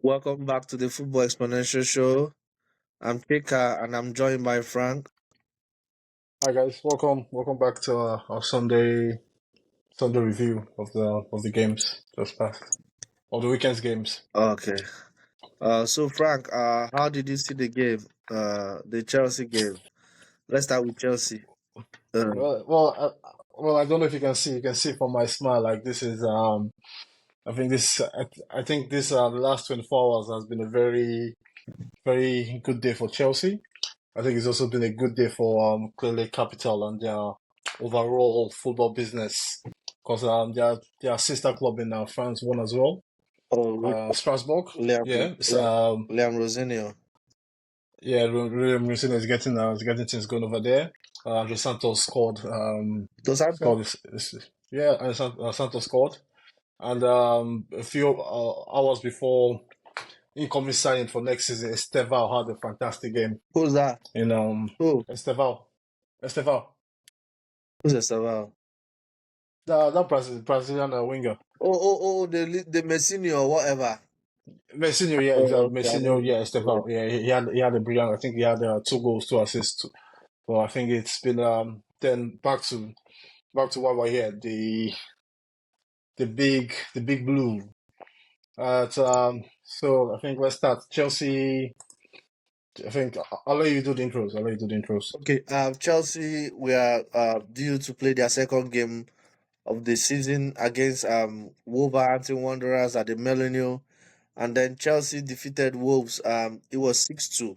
Welcome back to the Football Exponential Show. I'm Kika and I'm joined by Frank. Hi guys, welcome back to our Sunday review of the games just passed, of the weekend's games. Okay. So Frank, how did you see the game? The Chelsea game. Let's start with Chelsea. Uh, I don't know if you can see from my smile, like this is I think this the last 24 hours has been a very good day for Chelsea. I think it's also been a good day for clearly Capital and their overall football business because their sister club in France won as well. oh, Strasbourg, Liam, yeah. Liam, Liam Rosinio. Yeah, really Mourinho is getting things going over there. Andre Santos scored. Dos Santos. Scored yeah, and Santos scored, and a few hours before incoming signing for next season, Estevao had a fantastic game Who's that? in Who? Estevao, Who's Estevao? that Brazilian winger. The Messinio or whatever. Messinho, yeah, Oh, exactly. okay, I Messinho, don't yeah, know. Estevao, yeah, he had a brilliant. I think he had 2 goals, 2 assists. Well, I think it's been then back to why we're here. The big blue. So I think let's start. Chelsea. I think I'll let you do the intros. I'll let you do the intros. Okay, Chelsea we are due to play their second game of the season against Wolverhampton Wanderers at the Millennium, and then Chelsea defeated Wolves. It was 6-2.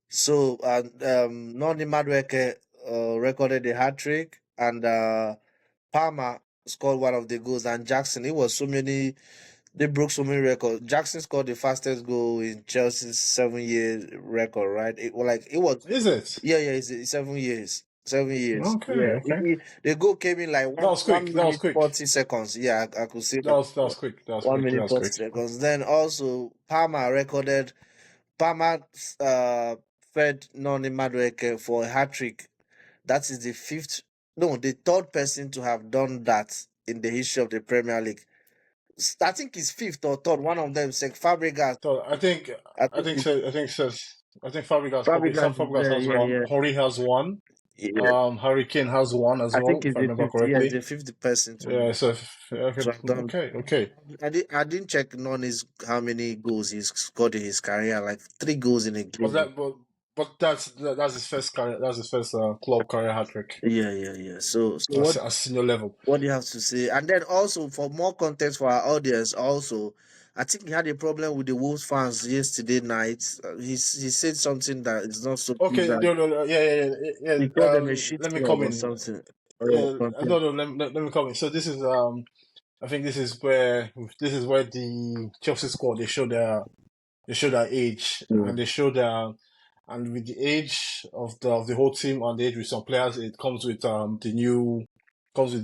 So Noni Madueke recorded a hat trick, and Palmer scored one of the goals, and Jackson. It was so many. They broke so many records. Jackson scored the fastest goal in Chelsea's 7 year record, right? It was Is it? yeah, it's 7 years. 7 years. Okay, Yeah. okay. The goal came in like That was one quick. That was minute quick. 40 seconds. Yeah, I could say That was that. quick. That was One quick. That minute was 40 quick. seconds. Then also Palmer fed Noni Madueke for a hat trick. That is the third person to have done that in the history of the Premier League. I think it's fifth or third. One of them, Sek Fabregas. So I think I I think think it's so. I think says I think Fabregas probably Fabregas Sam is Fabregas there. has Yeah, one. yeah, Hori has one. yeah. Harry Kane has one as I think well, if it's I the remember fifth. Yeah, it's correctly. the fifth person Yeah. So okay, to have done. okay. I didn't check Noni's how many goals he's scored in his career. Like 3 goals in a But game. that but that's his first career. That's his first club career hat trick Yeah, yeah, yeah. So at, at senior level. what do you have to say? And then also for more context for our audience, also, I think he had a problem with the Wolves fans yesterday night. He said something that is not so good. Okay, That no, yeah. he called them a shit Let me club come or in. something. Yeah, Yeah, context. no, let me come in. So this is I think this is where the Chelsea squad they show their age Mm. and they show their and with the age of the whole team and the age with some players, it comes with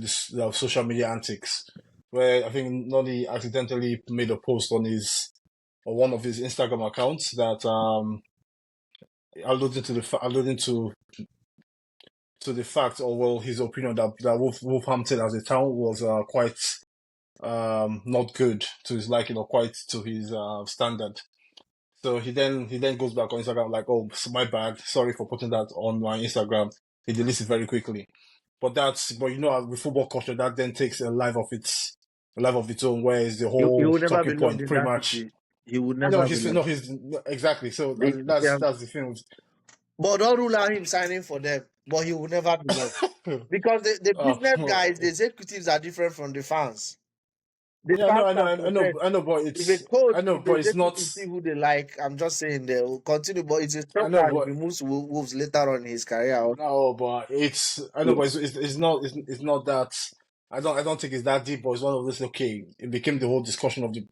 this social media antics. Where I think Noni accidentally made a post on one of his Instagram accounts that alluding to the fact, or well, his opinion that Wolverhampton as a town was quite not good to his liking or quite to his standard. So he then goes back on Instagram like, oh, my bad, sorry for putting that on my Instagram. He deletes it very quickly. But with football culture, that then takes a life of its own, where is the He whole would never talking be loved point in pretty that much. city. He would No, never be he's loved. no, he's exactly. So Yeah. that's the thing. But don't rule out him signing for them. But he will never be loved. Because the business guys, the Oh, executives are different from the fans. The yeah, no, fans I know, can I know, protect. I know, but If a it's coach, I know, if the but it's not. executive see who they like, I'm just saying they will continue. But it's a I shock know, that if but he moves to Wolves later on in his career. no, but it's I know, but it's not that. I don't think it's that deep. But it's one of those. Okay, it became the whole discussion of the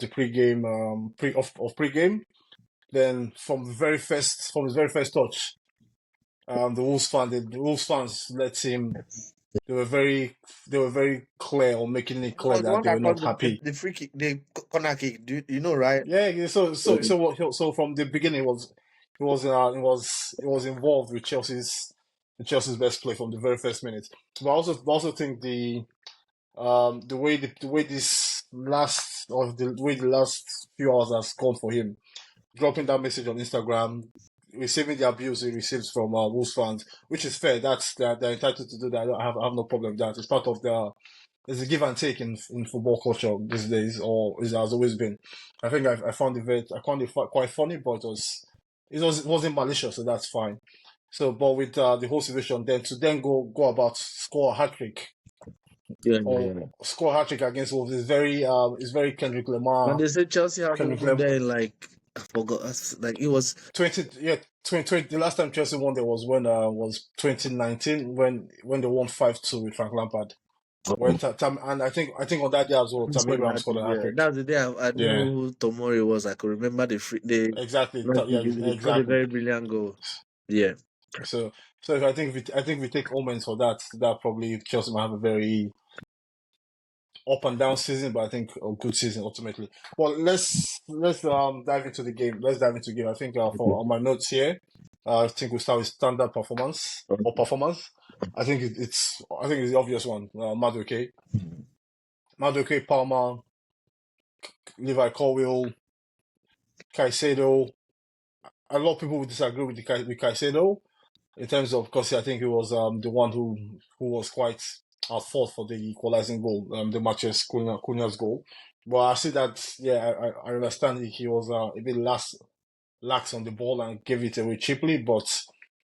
pregame pregame. Then from his very first touch, the Wolves fans let him. They were very clear on making it He clear was the that one they were that not caught happy. the free kick, the corner kick. You know, right? Yeah, yeah, so from the beginning, he was involved with Chelsea's best play from the very first minute. But I also think the way this the way the last few hours has gone for him, dropping that message on Instagram, receiving the abuse he receives from Wolves fans, which is fair. They're entitled to do that. I have no problem with that. It's part of there's a give and take in football culture these days, or it has always been. I think I found it quite funny, but it wasn't malicious, so that's fine. So, but with the whole situation, then to then go about score a hat trick Yeah, yeah, or yeah. score a hat trick against Wolves is very Kendrick And Lamar. they said Chelsea hasn't Kendrick won Lamar there in like I forgot. Like it was 20, the last time Chelsea won there was when was 2019 when they won 5-2 with Frank Lampard. Where and I think on that day as well, who Tammy scored the Abraham hat scored trick. a hat Yeah, trick. that's the day I knew Yeah, who Tomori was. I could remember the exactly. Yeah, he scored a exactly. very brilliant goal. Yeah. So if I think we take omens for that, that probably Chelsea might have a very up and down season, but I think a good season ultimately. Well, let's dive into the game. Let's dive into the game. I think for Okay. on my notes here, I think we start with standard performance or Okay. performance. I think it's the obvious one. Madueke, Palmer, Levi Colwill, Caicedo. A lot of people would disagree with with Caicedo in terms of because I think he was the one who was quite at fault for the equalizing goal, the matches Cunha's goal. But I see that yeah, I understand he was a bit lax on the ball and gave it away cheaply, but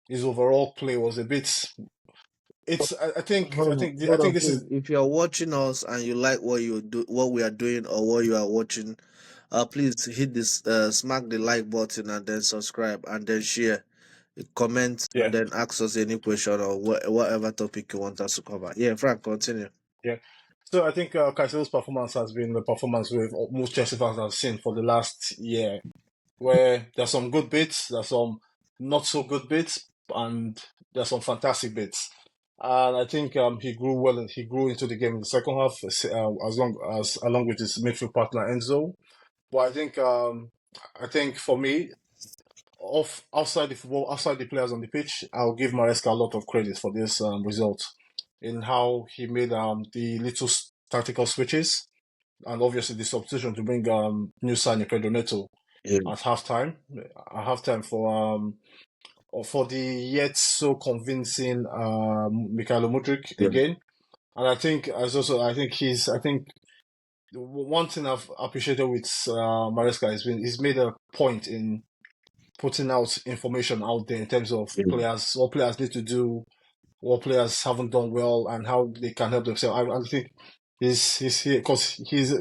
his overall play was a bit. It's I Hold think on, this please. is If you're watching us and you like what we are doing, or what you are watching, please hit this, smack the like button, and then subscribe, and then share, comment, and yeah. then ask us any question or whatever topic you want us to cover. Yeah, Frank, continue. Yeah. So I think Caicedo's performance has been the performance most Chelsea fans have seen for the last year, where there's some good bits, there's some not so good bits, and there's some fantastic bits. And I think he grew well and he grew into the game in the second half, as long as along with his midfield partner Enzo. But I think for me, outside the football, outside the players on the pitch, I'll give Maresca a lot of credit for this result in how he made the little tactical switches and obviously the substitution to bring new signing Pedro Neto Yeah, at halftime. At halftime for the yet so convincing Mikhailo Mudryk yeah. again. And I think one thing I've appreciated with Maresca has been he's made a point in putting out information out there in terms of Yeah. players, what players need to do, what players haven't done well, and how they can help themselves. I think he's here because he's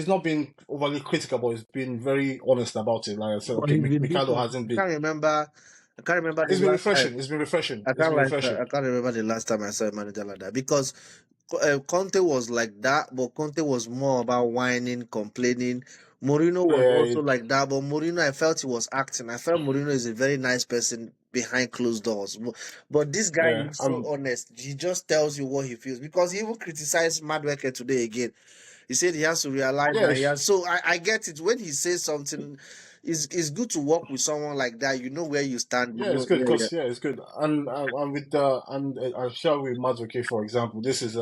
not been overly critical, but he's been very honest about it. Like I said, But okay, he's been Mikhailo different. hasn't I been. can't remember. I can't remember the It's been last time. refreshing. It's been refreshing. I It's can't been like refreshing. I can't remember the last time I saw a manager like that, because Conte was like that, but Conte was more about whining, complaining. Mourinho was Yeah, also like that, but Mourinho, I felt he was acting. I felt Mourinho is a very nice person behind closed doors. But this guy yeah. is so honest. He just tells you what he feels, because he even criticized Madweke today again. He said he has to realize Yeah, that he has. So I get it. When he says something, it's good to work with someone like that. You know where you stand. You yeah. It's know, good yeah, yeah. because yeah, it's good. And with I share with Mazuki for example. This is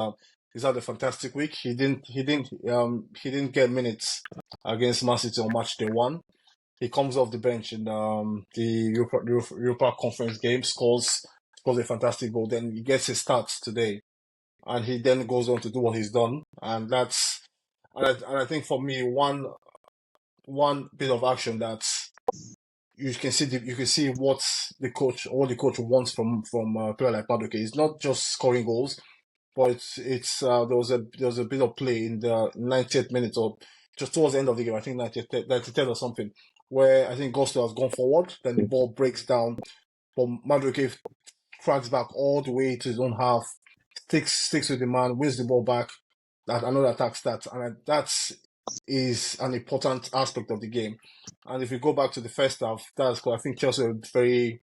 he's had a fantastic week. He didn't get minutes against Man City on match day one. He comes off the bench in the Europa Conference game, scores a fantastic goal. Then he gets his starts today, and he then goes on to do what he's done. And I think for me, one bit of action that you can see what the coach wants from a player like Madueke. It's not just scoring goals, but there was a bit of play in the 90th minute or just towards the end of the game. I think 90th or something, where I think Gusto has gone forward. Then the ball breaks down, but Madueke tracks back all the way to his own half, sticks with the man, wins the ball back. That another attack starts, and that is an important aspect of the game. And if you go back to the first half, that's cool. I think Chelsea were very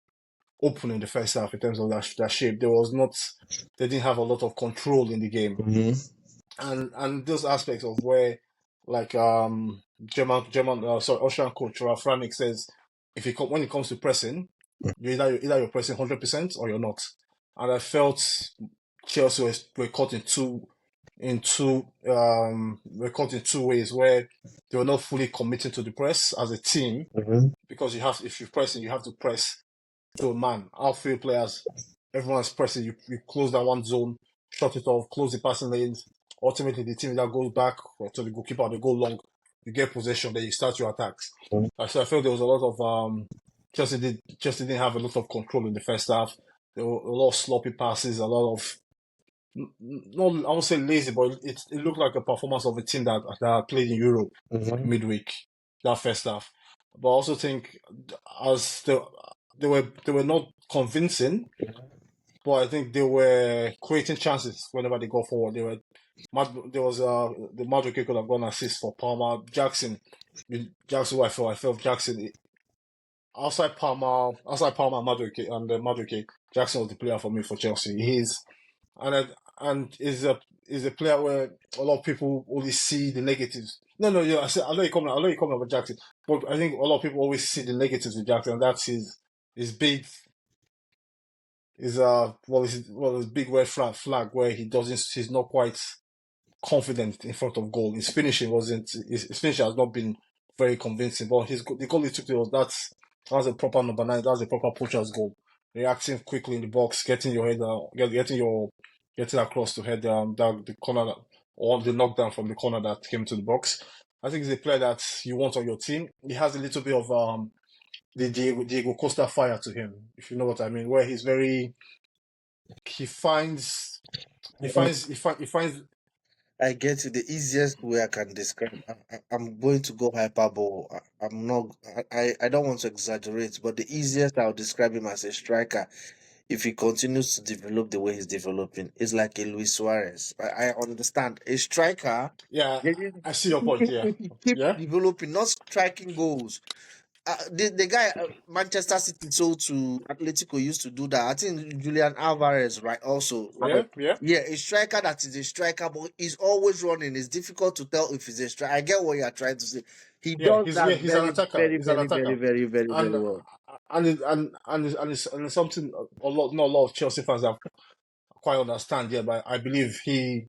open in the first half in terms of their shape. They didn't have a lot of control in the game, Mm-hmm. and those aspects of where like Austrian coach Ralf Rangnick says when it comes to pressing, either you're pressing 100% or you're not. And I felt Chelsea were caught in were caught in two ways where they were not fully committing to the press as a team Mm-hmm. because if you're pressing, you have to press to a man. Outfield players, everyone's pressing. You close that one zone, shut it off, close the passing lanes. Ultimately, the team that goes back or to the goalkeeper, they go long. You get possession, then you start your attacks. So I felt there was a lot of Chelsea didn't have a lot of control in the first half. There were a lot of sloppy passes, a lot of not I won't say lazy, but it looked like a performance of a team that played in Europe Mm-hmm. midweek that first half. But I also think as they were not convincing, but I think they were creating chances whenever they go forward. There was the Madrid could have gone assist for Palmer Jackson. Jackson, I felt Jackson outside Palmer and Madrid, Jackson was the player for me for Chelsea. And is a player where a lot of people only see the negatives. No, no, yeah, I know you coming about Jackson, but I think a lot of people always see the negatives with Jackson, and that's his big his big red flag where he's not quite confident in front of goal. His finishing has not been very convincing, but the goal he took was that's a proper number nine. That's a proper poacher's goal. Reacting quickly in the box, getting your head getting across to head down the corner or the knockdown from the corner that came to the box. I think he's a player that you want on your team. He has a little bit of the Diego Costa fire to him, if you know what I mean, where he finds he finds I get you. The easiest way I can describe. I'm going to go hyperbole. I'm not. I don't want to exaggerate, but the easiest I'll describe him as a striker, if he continues to develop the way he's developing, is like a Luis Suarez. I understand a striker. yeah, Getting I see your point. Yeah, if he keeps yeah, developing, not striking goals. The guy Manchester City sold to Atletico used to do that. I think Julian Alvarez, right? Also, yeah, yeah, yeah, a striker that is a striker, but he's always running. It's difficult to tell if he's a striker. I get what you're trying to say. He does that He's an attacker. very, He's an very, very, attacker, very, very, and very well. it's something not a lot of Chelsea fans have quite understand. Yeah, but I believe he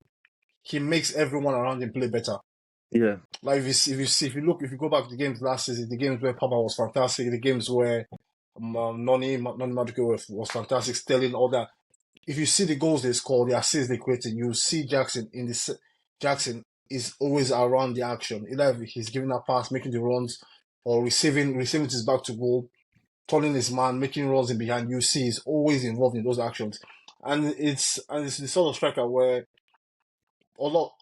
makes everyone around him play better. Yeah. Like if you look if you go back to the games last season, the games where Papa was fantastic, the games where Noni Madueke was fantastic, Sterling, all that. If you see the goals they score, the assists they created, you see Jackson is always around the action. Either he's giving a pass, making the runs, or receiving his back to goal, turning his man, making runs in behind. You see he's always involved in those actions. And it's the sort of striker where a lot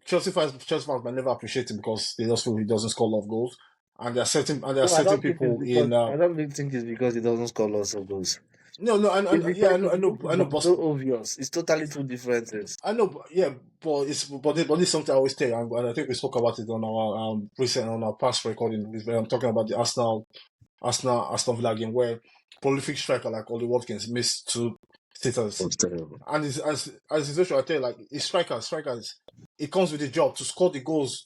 Chelsea fans might never appreciate him because they just feel he doesn't score a lot of goals. And there are No, I certain don't think it's people because in I don't think it's because he doesn't score lots of goals. no, It's yeah, because it's because I it's know, boss. so obvious. It's totally two different things. I know, yeah, but it's something I always tell you, and I think we spoke about it on our on our past recording. I'm talking about the Aston Villa game where prolific striker like Oli Watkins missed two sitters, It's terrible. and as is I tell you, like strikers, it comes with the job to score to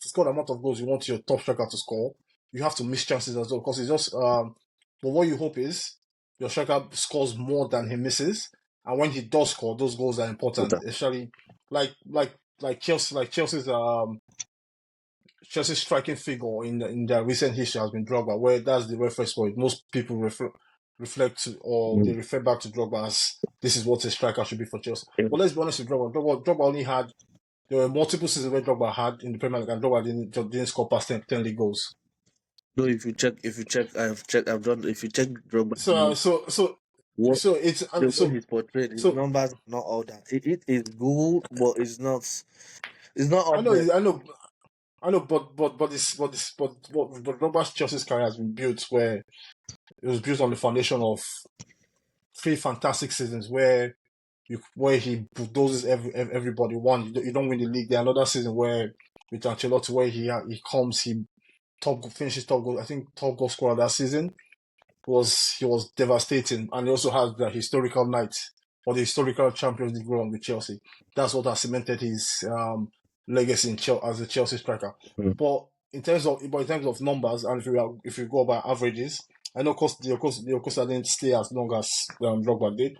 score the amount of goals you want your top striker to score. You have to miss chances as well because it's just But what you hope is your striker scores more than he misses, and when he does score, those goals are important, especially like like Chelsea's striking figure in their recent history has been Drogba, where that's the reference point. Most people reflect to, or they Mm. refer back to Drogba as this is what a striker should be for Chelsea. Yeah. But let's be honest with Drogba. Drogba only had there were multiple seasons where Drogba had in the Premier League, and Drogba didn't score past 10 league goals. No, I've done. If you check Drogba's So uh, numbers, so so what so it's the way so he's portrayed, his so numbers are not all that. It is good, but it's not. It's not I up know there. but Drogba's Chelsea's career has been built where it was built on the foundation of three fantastic seasons where he bulldozes everybody. One, you don't win the league. There another season where with Ancelotti where he finishes top goal. I think top goal scorer that season he was devastating, and he also has the historical night or the historical Champions League run with Chelsea. That's what has cemented his legacy as a Chelsea striker. Mm. But in terms of numbers, and if you go by averages, I know, of course, the Costa didn't stay as long as Drogba did,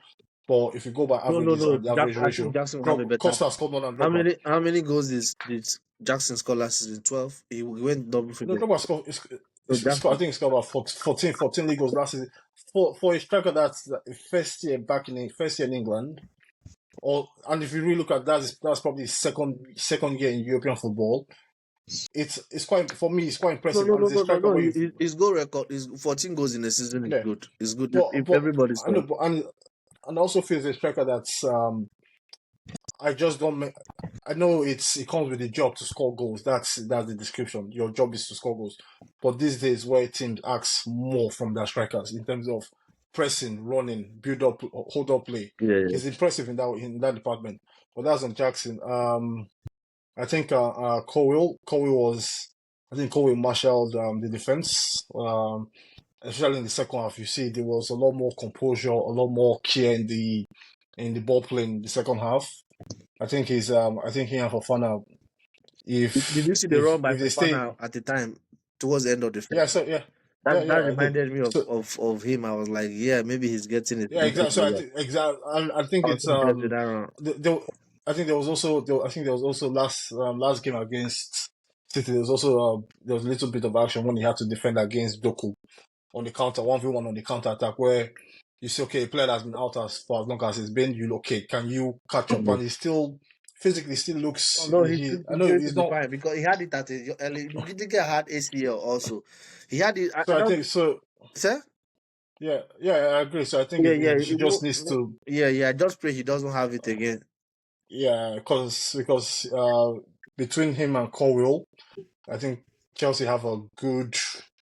But if you go by No, no, averages no. and the average I think ratio, Jackson will have a better. Costa scored more than How Drogba. many goals did Jackson score last season? 12. He went double No, figure. Drogba scored. So I Jackson. think he scored about 14 league goals last season. For a striker that's first year back in first year in England, and if you really look at that, that's probably second year in European football. It's quite for me. It's quite No, impressive, no, and no, it's a no, no, striker no. where you His goal record is 14 goals in a season is yeah. good. It's good But if everybody I know, scores. and also feels a striker that's I just don't make. I know it comes with the job to score goals. That's the description. Your job is to score goals. But these days, where teams ask more from their strikers in terms of pressing, running, build up, hold up play, Yeah, yeah. he's impressive in that department. But that's on Jackson. I think Colwill was. I think Colwill marshaled the defense. Especially in the second half, you see there was a lot more composure, a lot more care in the ball playing in the second half. I think he and Fofana, Did you see the run by if they stay, Fofana at the time towards the end of the yeah, first so half? yeah, yeah, That yeah, I did. reminded me So of him. I was like, yeah, maybe he's getting his yeah, moment exactly. So here. I think I was it's impressed with that run. I think there was also I think there was also last game against City. There was also there was a little bit of action when he had to defend against Doku on the counter, 1v1 on the counter attack, where you say, okay, a player has been out as for as long as it's been, you okay, can you catch up? Mhm. And he still physically still Oh looks no, I he's know going to he's be not. fine because he had it at a early. Did get had ACL also. He had it. I So I don't. think so. Sir? Yeah, yeah, I agree. So I think Yeah, yeah. he just needs to, Yeah, yeah. I just pray he doesn't have it again. yeah, because between him and Colwill, I think Chelsea have a good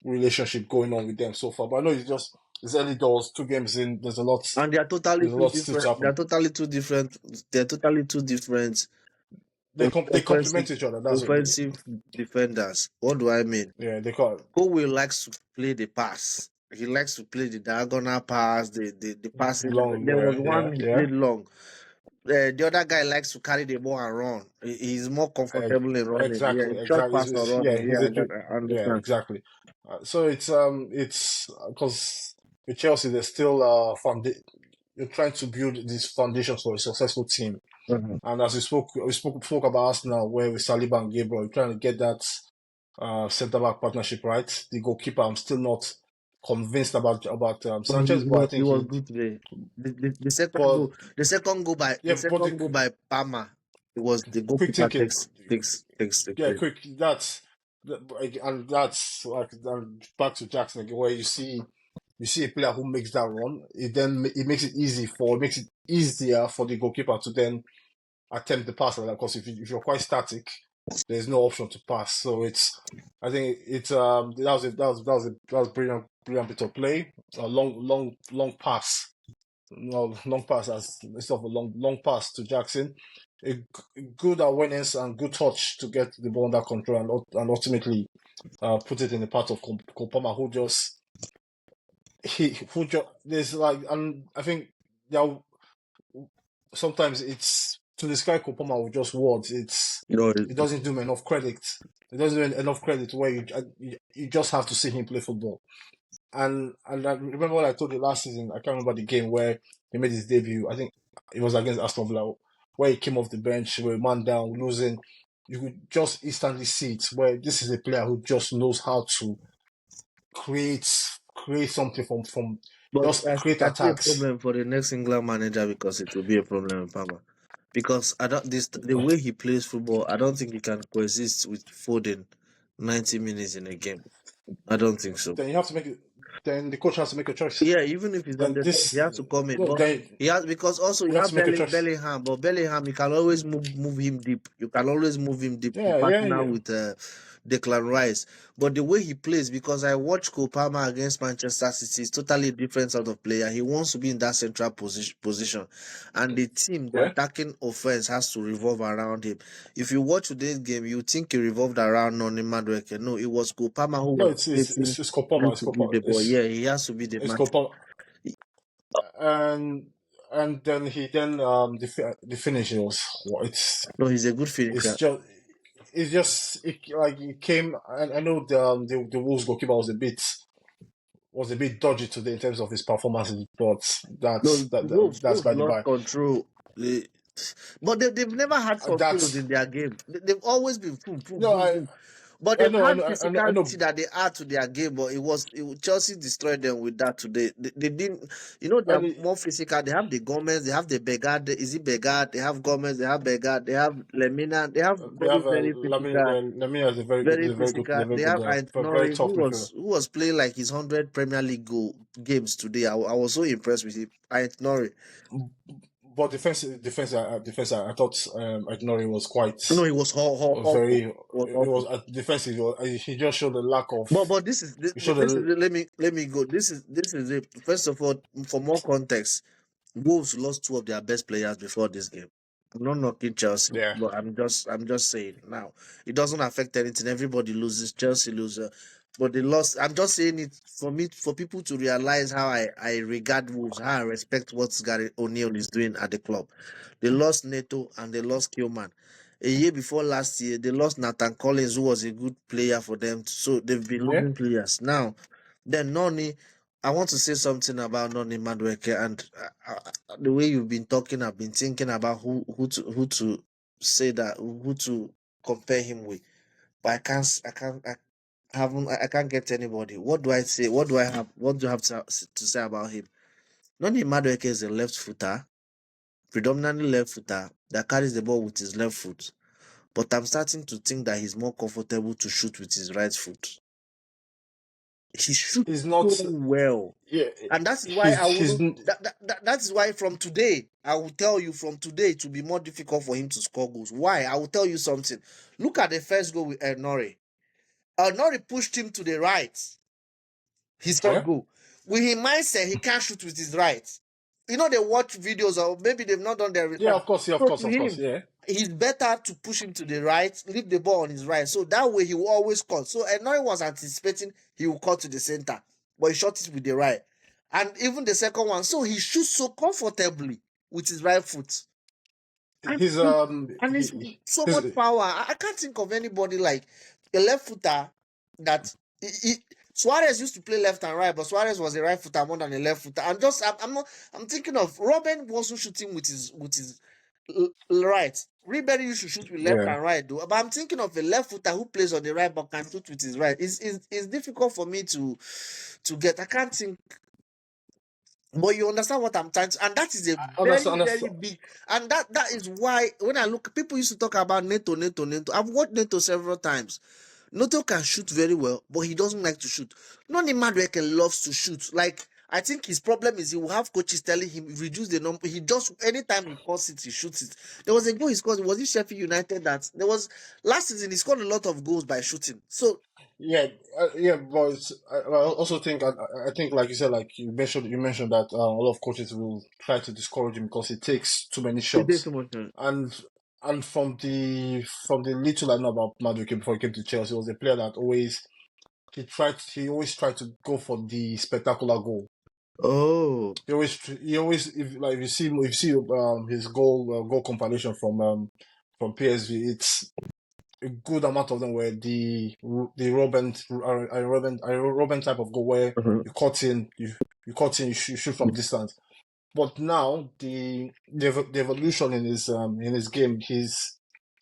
relationship going on with them so far. But I know it's early doors, 2 games in. And they are totally There's a two lot still to different. They are happen. totally two different. They are totally two different They offensive complement each other. That's what, offensive defenders. What do I mean? yeah, they call Kobe likes to play the pass. He likes to play the diagonal pass, the passing. long. There was Yeah, one yeah, he yeah. played long. The other guy likes to carry the ball and run. He's more comfortable in running. Yeah, short Exactly. pass or Yeah, running. Yeah, I yeah, understand. exactly. So it's because with Chelsea, there's still you're trying to build this foundation for a successful team. Mhm. And as we spoke about Arsenal, where with Saliba and Gabriel, we're trying to get that centre back partnership right. The goalkeeper, I'm still not convinced about But Sanchez, but I he think was good today. but The yeah, but second goal by Palmer, it was the quick goalkeeper thinking, takes the yeah, credit. quick. And that's like back to Jackson again, where you see a player who makes that run. It makes it easier for the goalkeeper to then attempt the pass like that. Because if you're quite static, there's no option to pass. So I think it's that was brilliant bit of play. A long pass, no long pass as instead of a long pass to Jackson. Good awareness and good touch to get the ball under control and ultimately put it in the path of Kopama, who just there's like, and I think yeah, sometimes it's to describe Kopama with just words, You know, it doesn't do him enough credit. It doesn't do him enough credit where you just have to see him play football. And I remember what I told you last season. I can't remember the game where he made his debut. I think it was against Aston Villa, where he came off the bench, with a man down, losing. You could just instantly see it. Where this is a player who just knows how to create create something from but just create I see a attacks. problem for the next England manager because it will be a problem in Palmer. Because I don't this the way he plays football, I don't think he can coexist with Foden 90 minutes in a game. I don't think so. Then you have to make it. Then the coach has to make a choice. Yeah, even if he's on Then the bench, he this has to come in. no, But then he has because also you you have have to make a choice. Bellingham, but Bellingham you can always move him deep. You can always move him deep to Yeah, yeah, partner yeah. with Declan Rice. But the way he plays, because I watched Cole Palmer against Manchester City, is totally different sort of player. He wants to be in that central position, and the team, the Yeah. attacking offense, has to revolve around him. If you watch today's game, you think he revolved around Noni Madueke. No, it was Cole Palmer who No, was creating it's Kopama. him to give the ball. Yeah, he has to be the It's match. Kopama. and and then the finish was No, he's a good it's finisher. just like it came. I know the Wolves goalkeeper was a bit was a bit dodgy today in terms of his performances, but No, that's Wolves by the lost by. control. But they've never had controls That's in their game. They've always been boom, boom, no, boom, boom. But I they've know, I had know, I know, I know. physicality that they add to their game. But Chelsea destroyed them with that today. They didn't, they're And more physical. They have the Gomez, they have the Begard. Is it Begard? They have Gomez, they have Begard, they have Lemina. They have they very, have very physical, Lamine is a very good, very is physical. a very They good, have very Nori, tough midfielder. who was playing like his 100 Premier League games today. I was so impressed with him. Nori. But defense. I thought Ignori was quite No, he was very. awful. Was It was awful. defensive. He just showed a lack of. But He showed this is a it. Let me go. This is it. First of all, for more context, Wolves lost two of their best players before this game. I'm not knocking Chelsea, yeah. but I'm just saying now it doesn't affect anything. Everybody loses. Chelsea loses. But they lost. I'm just saying it for people to realize how I regard Wolves, how I respect what Gary O'Neill is doing at the club. They lost Neto and they lost Kilman. A year before last year, they lost Nathan Collins, who was a good player for them. So they've been Yeah. losing players. Now, then Noni, I want to say something about Noni Madueke, and the way you've been talking, I've been thinking about who to say that, who to compare him with. But I can't get anybody. What do I say? What do I have to say about him? Noni Madueke is a left footer, predominantly left footer that carries the ball with his left foot. But I'm starting to think that he's more comfortable to shoot with his right foot. He shoots He's so not. well. Yeah. And that is why I He's. wouldn't. That is why from today, I will tell you from today it will be more difficult for him to score goals. Why? I will tell you something. Look at the first goal with Nori. Nori pushed him to the right. His first Yeah. goal. With his mindset, he can't shoot with his right. They watch videos, or maybe they've not done their Yeah. research. Of course. Yeah. Of So course. to Of course. him, Yeah. it's better to push him to the right, leave the ball on his right. So that way he will always cut. So Enoy was anticipating he will cut to the center, but he shot it with the right. And even the second one, so he shoots so comfortably with his right foot. And He's it, and it's so he's much power. I can't think of anybody like a left footer that Suarez used to play left and right, but Suarez was a right footer more than a left footer. I'm not I'm thinking of Robin also shooting with his right. Ribery used to shoot with left yeah. and right though. But I'm thinking of a left footer who plays on the right but can shoot with his right. It's difficult for me to get. I can't think, but you understand what I'm trying to, and that is a I very, understand. very big, and that is why when I look, people used to talk about Neto. I've watched Neto several times. Neto can shoot very well, but he doesn't like to shoot. Noni Madueke loves to shoot. Like, I think his problem is he will have coaches telling him reduce the number. He just anytime he calls it, he shoots it. There was a goal he scored. Was it Sheffield United that there was last season? He scored a lot of goals by shooting. So Yeah, yeah, but I also think I think like you said, like you mentioned that a lot of coaches will try to discourage him because it takes too many he did shots, too much. and from the little I know about Madueke before he came to Chelsea, he was a player that he always tried to go for the spectacular goal. Oh, He always if you see his goal compilation from PSV, it's a good amount of them were the Robin type of goal where uh-huh. you shoot from distance. But now the evolution in his game,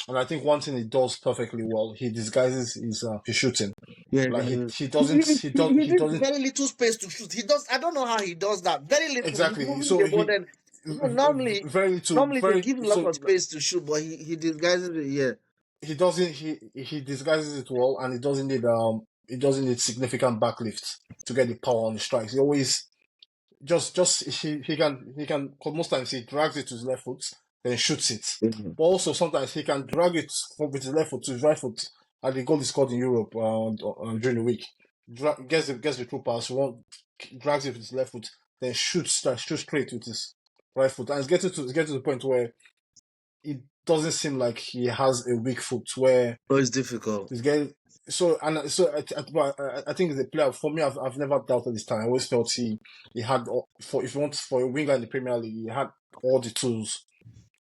and I think one thing he does perfectly well, he disguises his shooting. Yeah, Like he he, doesn't he, he he does he he needs doesn't very little space to shoot. He does. I don't know how he does that. Very little. He's exactly. moving So the ball. he Then normally, very little normally they very give him a lot so of space to shoot, but he disguises it. Yeah. he doesn't he disguises it well, and he doesn't need significant backlift to get the power on the strikes. He always just he can 'cause most times he drags it to his left foot, then shoots it. Mhm. But also sometimes he can drag it with his left foot to his right foot, and the goal is scored in Europe during the week. Gets the true pass, drags it with his left foot, then shoots straight with his right foot, and it's getting to the point where it doesn't seem like he has a weak foot where Oh, it's difficult. he's getting. I think the player for me. I've never doubted this time. I always felt he had for if you want for a winger in the Premier League, he had all the tools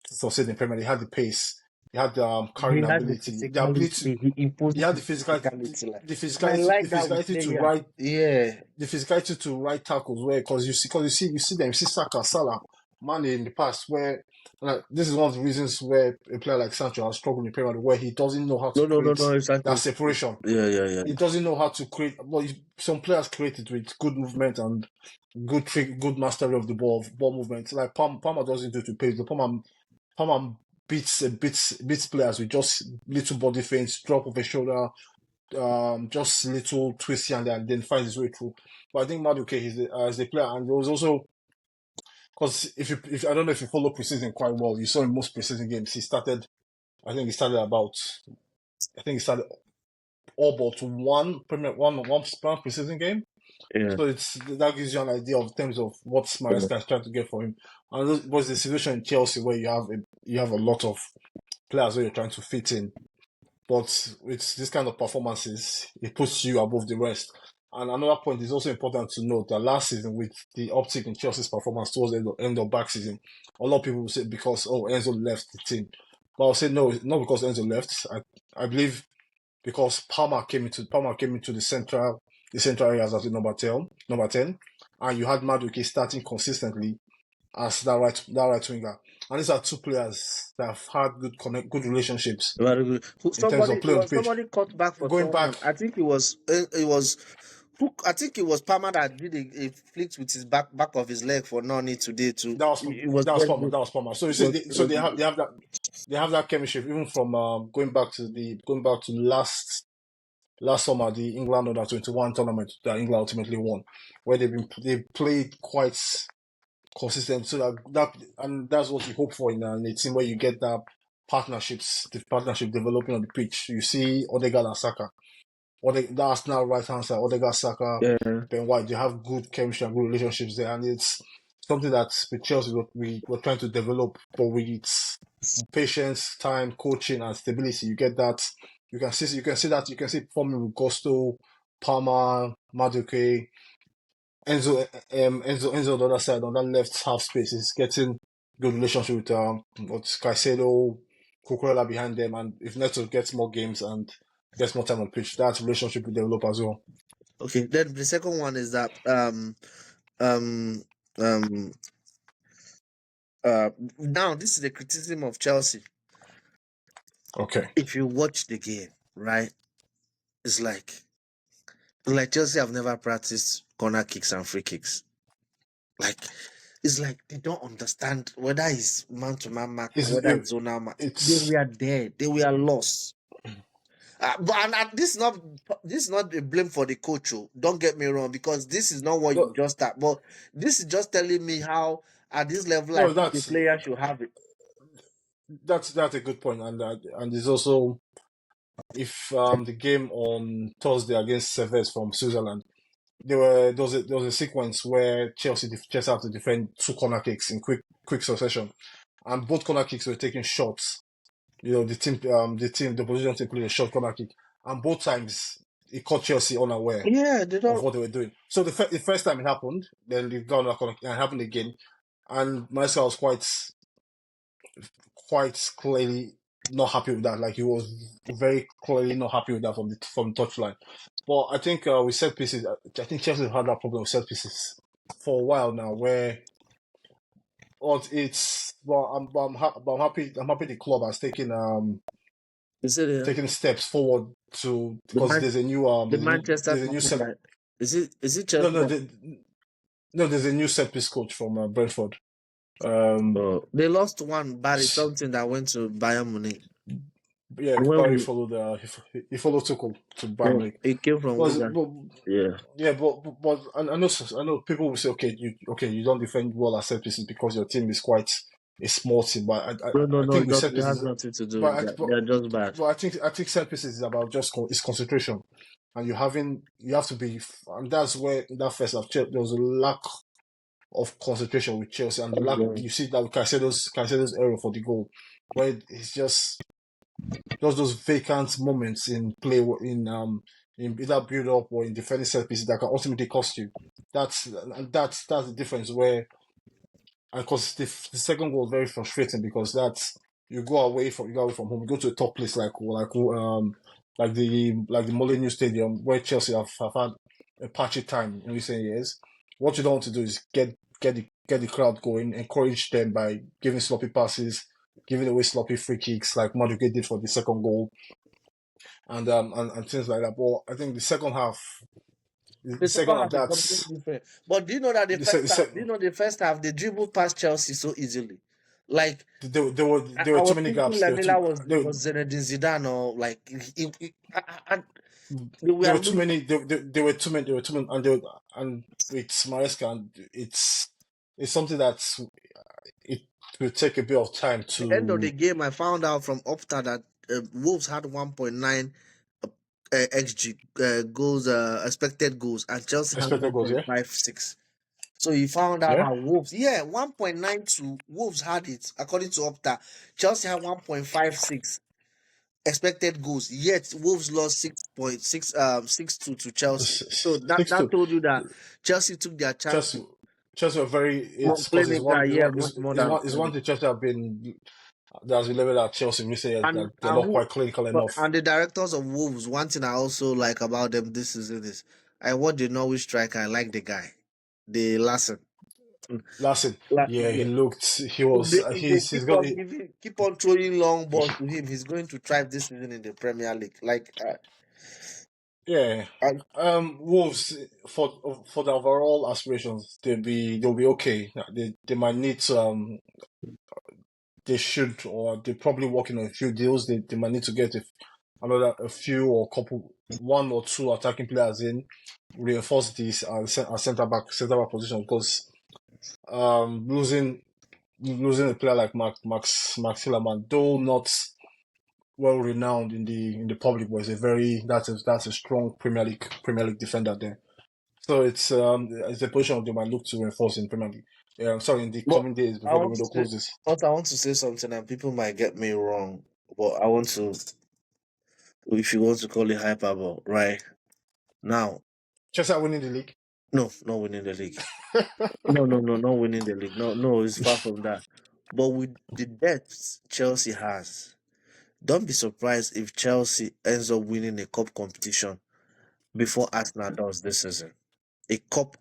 to succeed in the Premier League. He had the pace. he had the He carrying had the ability, the ability. physicality. He He imposes had his physicality. Like, the and I physicality, the like that with physicality to players. ride, Yeah. the physicality to ride tackles. Where you see them, you see Saka, Salah, Mane in the past. Where like this is one of the reasons where a player like Sancho has struggled in the Premier League, where he doesn't know how to No, no, no, create no. It's like that separation. yeah, yeah, yeah. He doesn't know how to create. Well, some players create it with good movement and good mastery of the ball movement. Like Palmer doesn't do it to pace. The Palmer beats players with just little body feints, drop of a shoulder, just little twists here and then finds his way through. But I think Maduke is the player, and there was also because if I don't know if you follow preseason quite well, you saw in most preseason games he started. I think he started about. I think he started all but one preseason game. Yeah. So that gives you an idea of terms of what Maresca is trying to get for him. And it was the situation in Chelsea where you have a lot of players where you're trying to fit in. But with this kind of performances, it puts you above the rest. And another point is also important to note that last season, with the uptick in Chelsea's performance towards the end of back season, a lot of people will say because Enzo left the team. But I'll say no, not because Enzo left. I believe because Palmer came into the central areas as the number 10, and you had Madueke starting consistently as that right winger. And these are two players that have had good relationships Very good. in terms of play on the pitch. Somebody cut back for Going back, someone. I think it was who I think it was Palmer that did a flick with his back of his leg for Noni today too. It was very good. That was Palmer. So you It see, was, it was they have that chemistry even from going back to last summer, the England Under-21 tournament that England ultimately won, where they played quite consistent. So and that's what you hope for in a team where you get the partnership developing on the pitch. You see Odegaard and Saka, the Arsenal right hand side, Odegaard, Saka, yeah. Ben White. They have good chemistry and good relationships there, and it's something that with Chelsea we're trying to develop, but with patience, time, coaching, and stability, you get that. You can see performing with Gusto, Palmer, Maduke, Enzo on the other side on that left half space is getting good relationship with Caicedo, Cucurella behind them, and if Neto gets more games and gets more time on pitch, that relationship will develop as well. Okay. Then the second one is that um um now this is the criticism of Chelsea. Okay. If you watch the game, right, it's like Chelsea have never practiced corner kicks and free kicks. Like it's like they don't understand whether it's man to man mark or whether it's zonal mark. They It's were there. They were lost. This is not a blame for the coach. Oh. Don't get me wrong, because this is not what you no, just start. But this is just telling me how at this level I no, think the player should have it. that's a good point, and there's also if the game on Thursday against Seves from Switzerland, there was a sequence where Chelsea had to defend two corner kicks in quick succession, and both corner kicks were taking shots. You know, the opposition team played a short corner kick, and both times it caught Chelsea unaware Yeah, they of don't. what they were doing. So the first time it happened, then they got another corner kick, and it happened again, and Maestro was quite clearly not happy with that. Like he was very clearly not happy with that from the touchline. But I think with set pieces, I think Chelsea have had that problem with set pieces for a while now, where it's well, I'm happy. I'm happy the club has Is it taking steps forward to the because the Manchester there's a new company set. that is it No, Chelsea? no, there's a new set piece coach from Brentford. Um, Oh, they lost one Barry something that went to Bayern Munich. yeah, When Barry we followed he followed Tuchel to Bayern Munich. it came from Wigan. But Yeah. yeah, but I know people will say you don't defend well at set pieces because your team is quite a small team, but No, no, I no. think with set It has pieces, nothing to do but with that. They're just bad. I think set pieces is about just it's concentration, and you have to be, and that's where in that first half there was a lack of concentration with Chelsea, and the lack Yeah. you see that with Caicedo's error for the goal, where it's just those vacant moments in play in either build up or in defending set pieces that can ultimately cost you. That's the difference where and because the second goal was very frustrating because you go away from home, you go to a top place like the Molineux Stadium where Chelsea have had a patchy time in recent years. What you don't want to do is get the crowd going, encourage them by giving sloppy passes, giving away sloppy free kicks like Madueke did for the second goal, and things like that. But I think The the second second half half is that's completely different. But do you know that the the, se- first the half? se- Do you know the first half they dribbled past Chelsea so easily? Like there I were too was many thinking gaps. Lamela was There, was Zinedine Zidane or like and they there were were too losing. many. There were too many. There were too many, and with Maresca, and it's something that it will take a bit of time At the end of the to game, I found out from Opta that Wolves had 1.9 xG goals, expected goals, and Chelsea had expected goals. Yeah, 1.56. So he found out yeah. that Wolves, yeah, 1.92 Wolves had it according to Opta. Chelsea had 1.56 expected goals. Yet Wolves lost 6.6 to Chelsea. So that 6-2. told you that Chelsea took their Chelsea, chances. Chelsea are very. More It's because clinical, yeah, much more than it's one clinical. the Chelsea have been that has been leveled at Chelsea in recent years And that they're not who quite clinical but enough. and the directors of Wolves, one thing I also like about them this season is I watch the Norwich striker, I like the guy. The Larson. Mm. Last, yeah, Yeah. he If was they he's keep got on giving, keep on throwing long balls to him, he's going to thrive this season in the Premier League. Like, yeah. I, Wolves for the overall aspirations, they'll be okay. They might need to they should or they probably working on a few deals. They might need to get a few or couple one or two attacking players in, reinforce these center back position because losing a player like Max Hillerman, though not well renowned in the public, but is a very that's a strong Premier League defender there. So it's a position they might look to reinforce in Premier League. Yeah, sorry, in the but coming days I before the want to window say, closes. but I want to say something, and people might get me wrong. But I want to, if you want to call it hyperbole, right now, Chelsea are winning the league. no, not winning the league. No, not winning the league. No, no, it's far from that. But with the depth Chelsea has, don't be surprised if Chelsea ends up winning a cup competition before Arsenal does this season. A cup,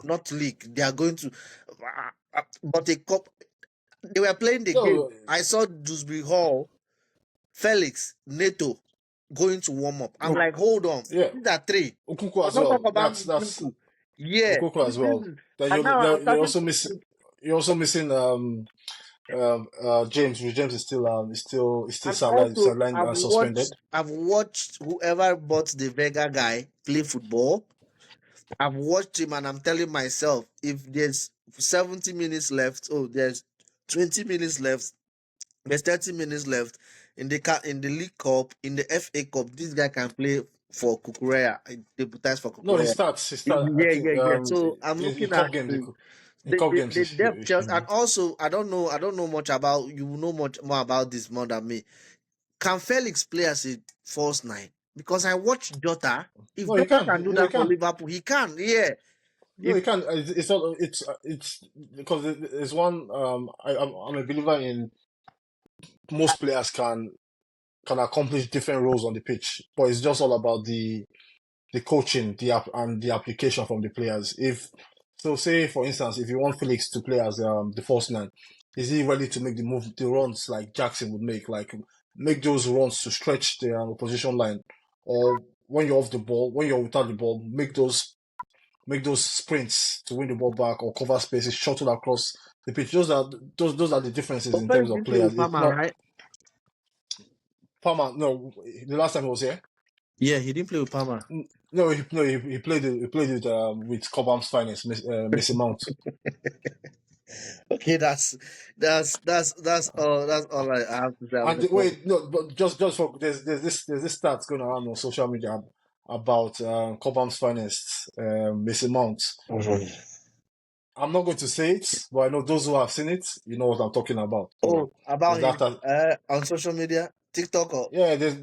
not league. They are going to, but a cup. They were playing the game. No, I saw Dewsbury Hall, Felix, Neto going to warm up. I'm no, like, hold on, yeah, these are three. Okuko I'm as not well. talking about That's Nkunku. Yeah, Okuko as well. Then and now I'm you're starting also to miss think. you're also missing James. James is still And also, sidelined and suspended. I've watched whoever bought the Vega guy play football. I've watched him, and I'm telling myself, if there's 70 minutes left, oh, there's 20 minutes left, there's 30 minutes left in the League Cup, in the FA Cup. This guy can play for Kukurea. Deputize for No, he Kukurea. starts. He start. I Yeah, think yeah, yeah. So I'm in looking cup at games. In the, cup the, games, the depth he Chelsea, should and be. also I don't know much about you. Know much more about this more than me. Can Felix play as a false nine? Because I watched Jota. If No, he Jota can. can do No, he that for can. Liverpool, he can. Yeah. No, If he can. It's not. It's because it's one. I'm a believer in most players can accomplish different roles on the pitch, but it's just all about the coaching, and the application from the players. If so, say for instance, if you want Felix to play as the false nine, is he ready to make the runs like Jackson would like make those runs to stretch the opposition line, or when you're off the ball, when you're without the ball, make those sprints to win the ball back or cover spaces, shuttle across the pitch. Those are the differences but in terms Felix of didn't play players. with It's Palmer, not right? Palmer. No, the last time he was here. Yeah, he didn't play with Palmer. No, he played with Cobham's finest, Messi Mount. Okay, that's all I have to say. I'm And just wait, no, but just for there's this stats going around on social media about Cobham's finest, Messi Mount. Mhm. I'm not going to say it, but I know those who have seen it, you know what I'm talking about. So Oh, about there's his that. on social media, TikTok or Yeah, there's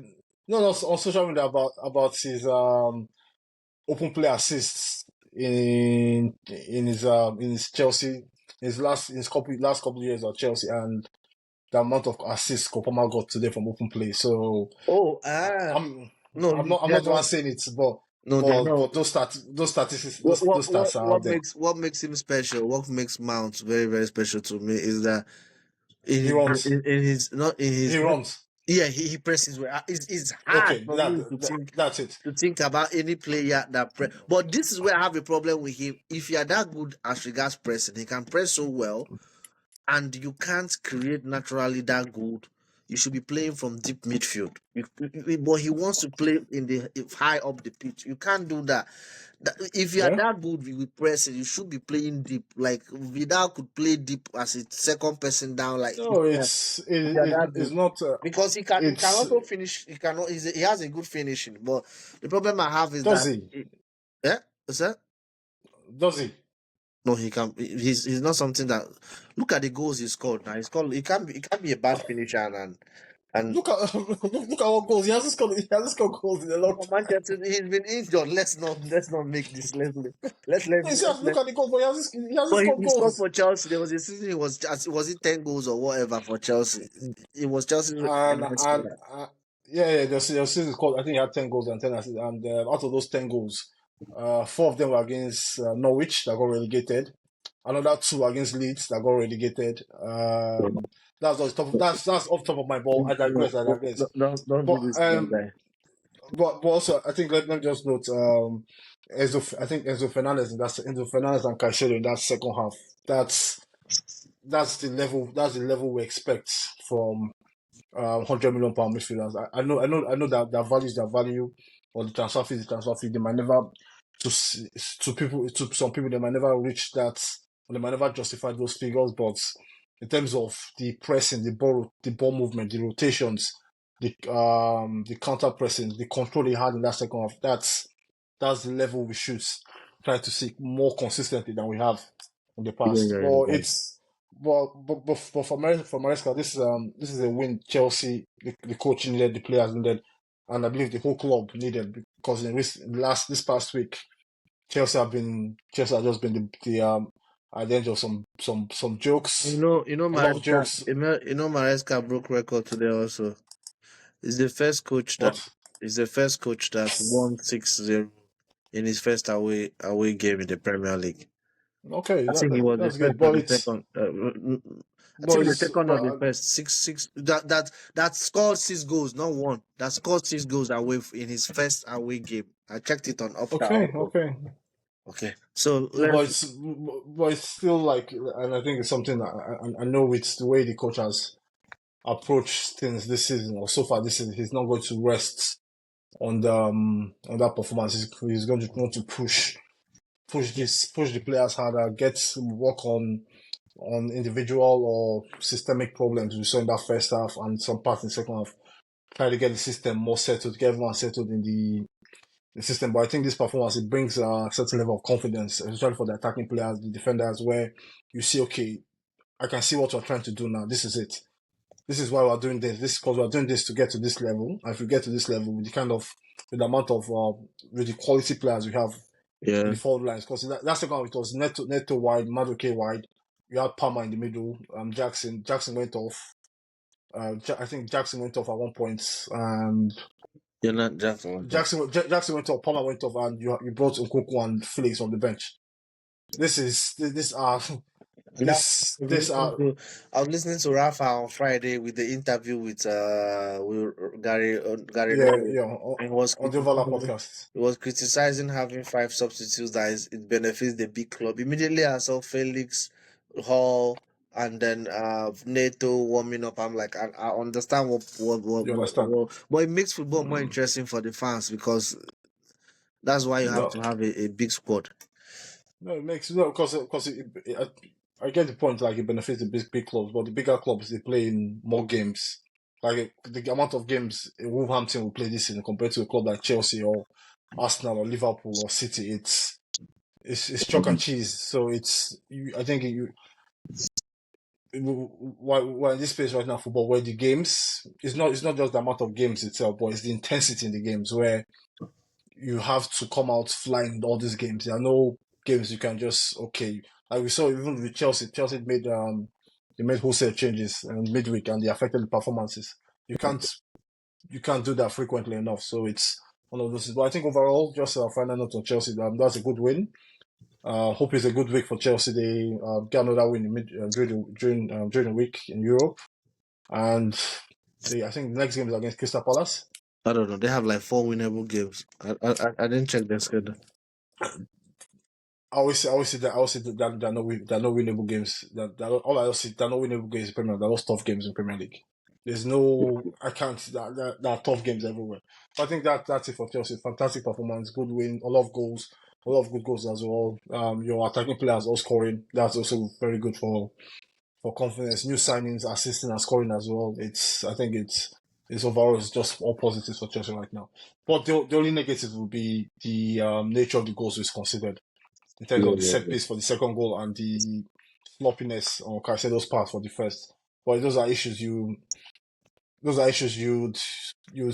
no on social media about his open play assists in his Chelsea, last couple of years at Chelsea, and the amount of assists Kopama got today from open play. So Oh, I'm no, I'm they're not the one not. saying it, but No, they're not. those statistics those What stats are out there. what makes him special? What makes Mount very very special to me is that He runs. in his not in He his not, runs. yeah, he presses well. It's hard Okay, for me that's it. to think about any player that press. But this is where I have a problem with him. If you are that good as regards pressing, he can press so well, and you can't create naturally that good. You should be playing from deep midfield. But he wants to play in the high up the pitch. You can't do that. If you are Yeah. that good with pressing, you should be playing deep. Like Vidal could play deep as a second person down. Like No, if you are that it's good, not. because he can It's also finish. He has a good finishing. But the problem I have is does that he? yeah, is that Does he? no, he can. He's not something that. Look at the goals he scored. Now he scored. He can't be a bad finisher and Look at look at what goals he hasn't scored goals in a long for time. Manchester, he's been injured. Let's not make this. You see, Let's look at the goals, but he hasn't But scored he scored goals. for Chelsea. There was a season he was it 10 goals or whatever for Chelsea. It was Chelsea's highest And scorer. yeah, there's season scored. I think he had 10 goals and 10 assists, and out of those 10 goals, four of them were against Norwich that got relegated. Another two against Leeds that got relegated. That's off top. That's off top of my ball. I No, digress. I digress. don't But do this to that guy. but also I think let me just note I think Enzo Fernandez and Caicedo in that second half. That's the level we expect from 100 million pound midfielders. I know that their value is their value, or the transfer fee is the transfer fee. They might never to some people they might never reach that, or they might never justify those figures. But in terms of the pressing, the ball movement, the rotations, the counter pressing, the control they had in that second half, that's the level we should try to seek more consistently than we have in the Yeah, past. yeah, But yeah. it's but for Maresca, this is a win Chelsea, the coach needed, the players needed, and I believe the whole club needed, because in this past week, Chelsea have just been the at the end of some jokes, a lot of jokes. You know, Maresca broke record today. Also, he's the first coach that What? is the first coach that won 6-0 in his first away game in the Premier League. Okay, I think he was the that's first good, or but the it's second. I think the second or but the first. Six that scored 6 goals, not one. That scored 6 goals away in his first away game. I checked it on Opta also. okay. Okay, so No, let's. but it's still like, and I think it's something I know it's the way the coach has approached things this season, or so far this season. He's not going to rest on that performance. He's going to want to push the players harder, work on individual or systemic problems we saw in that first half and some parts in the second half. Try to get the system more settled, get everyone settled in the system. But I think this performance, it brings a certain level of confidence, especially for the attacking players, the defenders, where you see, okay, I can see what we're trying to do now. This is it. This is why we're doing this. This is because we're doing this to get to this level. And if we get to this level with with the amount of with the quality players we have in Yeah, the forward lines, because that second half it was Neto wide, Madueke wide. You had Palmer in the middle. Jackson went off. I think Jackson went off at one point, and you're not Jackson. Jackson went off. Palmer went off, and you brought Nkunku and Felix on the bench. This are That this are I was listening to Rafa on Friday with the interview with Gary yeah, Neville, and on the Ovala podcast. he was criticizing having five substitutes that it benefits the big club. Immediately I saw Felix, Hall, and then Neto warming up. I'm like, I understand You understand? but it makes football more Mm. interesting for the fans because that's why you have No, to have a big squad. no, it makes no because I get the point. Like it benefits the big clubs, but the bigger clubs they play in more games. Like the amount of games Wolverhampton will play this season compared to a club like Chelsea or Arsenal or Liverpool or City, it's chalk and cheese. So I think we're in this space right now, football, where the games it's not just the amount of games itself, but it's the intensity in the games where you have to come out flying all these games. There are no games you can just, okay. Like we saw even with Chelsea. Chelsea made they made wholesale changes midweek and they affected the performances. You can't you can't do that frequently enough. So it's one of those. But I think overall, just a final note on Chelsea. That's a good win. Hope it's a good week for Chelsea. They get another win during the week in Europe, and I think the next game is against Crystal Palace. I don't know. They have like four winnable games. I didn't check their schedule. I always say that there are no winnable games. That all I always say there are no winnable games in Premier League. There are no tough games in Premier League. There's no I can't. There are tough games everywhere. But I think that's it for Chelsea. Fantastic performance, good win, a lot of goals, a lot of good goals as well. Your attacking players all scoring. That's also very good for confidence. New signings, assisting and scoring as well. I think it's overall it's just all positives for Chelsea right now. But the only negative will be the nature of the goals is considered in terms Yeah, of the yeah, set yeah. piece for the second goal and the sloppiness on Caicedo's part for the first. But those are issues you'd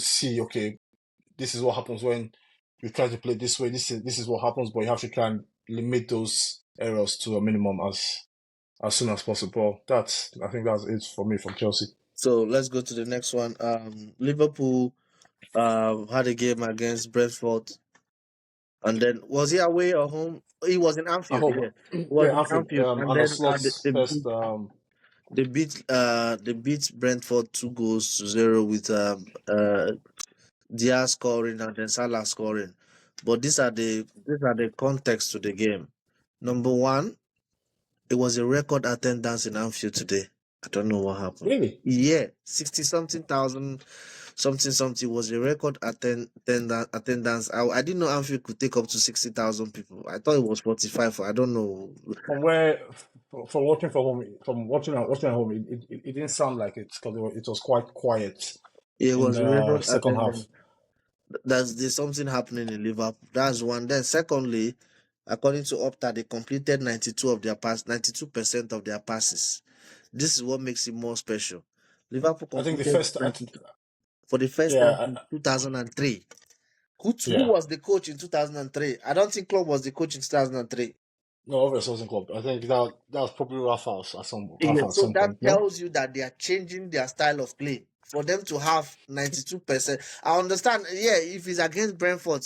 see. Okay, this is what happens when you try to play this way. This is what happens, but you have to try and limit those errors to a minimum as soon as possible. I think that's it for me from Chelsea. So let's go to the next one. Liverpool had a game against Brentford, and then was he away or home? He was in I Anfield. hope, Yeah, he was yeah, in Anfield, Anfield, and Arnold then Slot's first. they beat Brentford 2 goals to 0 with Diaz scoring and then Salah scoring. But these are the context to the game. Number one, it was a record attendance in Anfield today. I don't know what happened. Really? Yeah, 60 something thousand, something was a record attendance. I didn't know Anfield could take up to 60,000 people. I thought it was 45. I don't know. From where, from watching from home, from watching at home, it didn't sound like it because it was quite quiet It in was a the record second half. attendance. There's something happening in Liverpool. That's one. Then secondly, according to Opta, they completed 92% of their passes. This is what makes it more special. Liverpool I think the completed first, 92 for the first time yeah, since 2003. Who yeah. was the coach in 2003? I don't think Klopp was the coach in 2003. No, obviously wasn't club. I think that was probably Rafa's Yeah, at so some that point. No, tells you that they are changing their style of play for them to have 92%. I understand, yeah, if it's against Brentford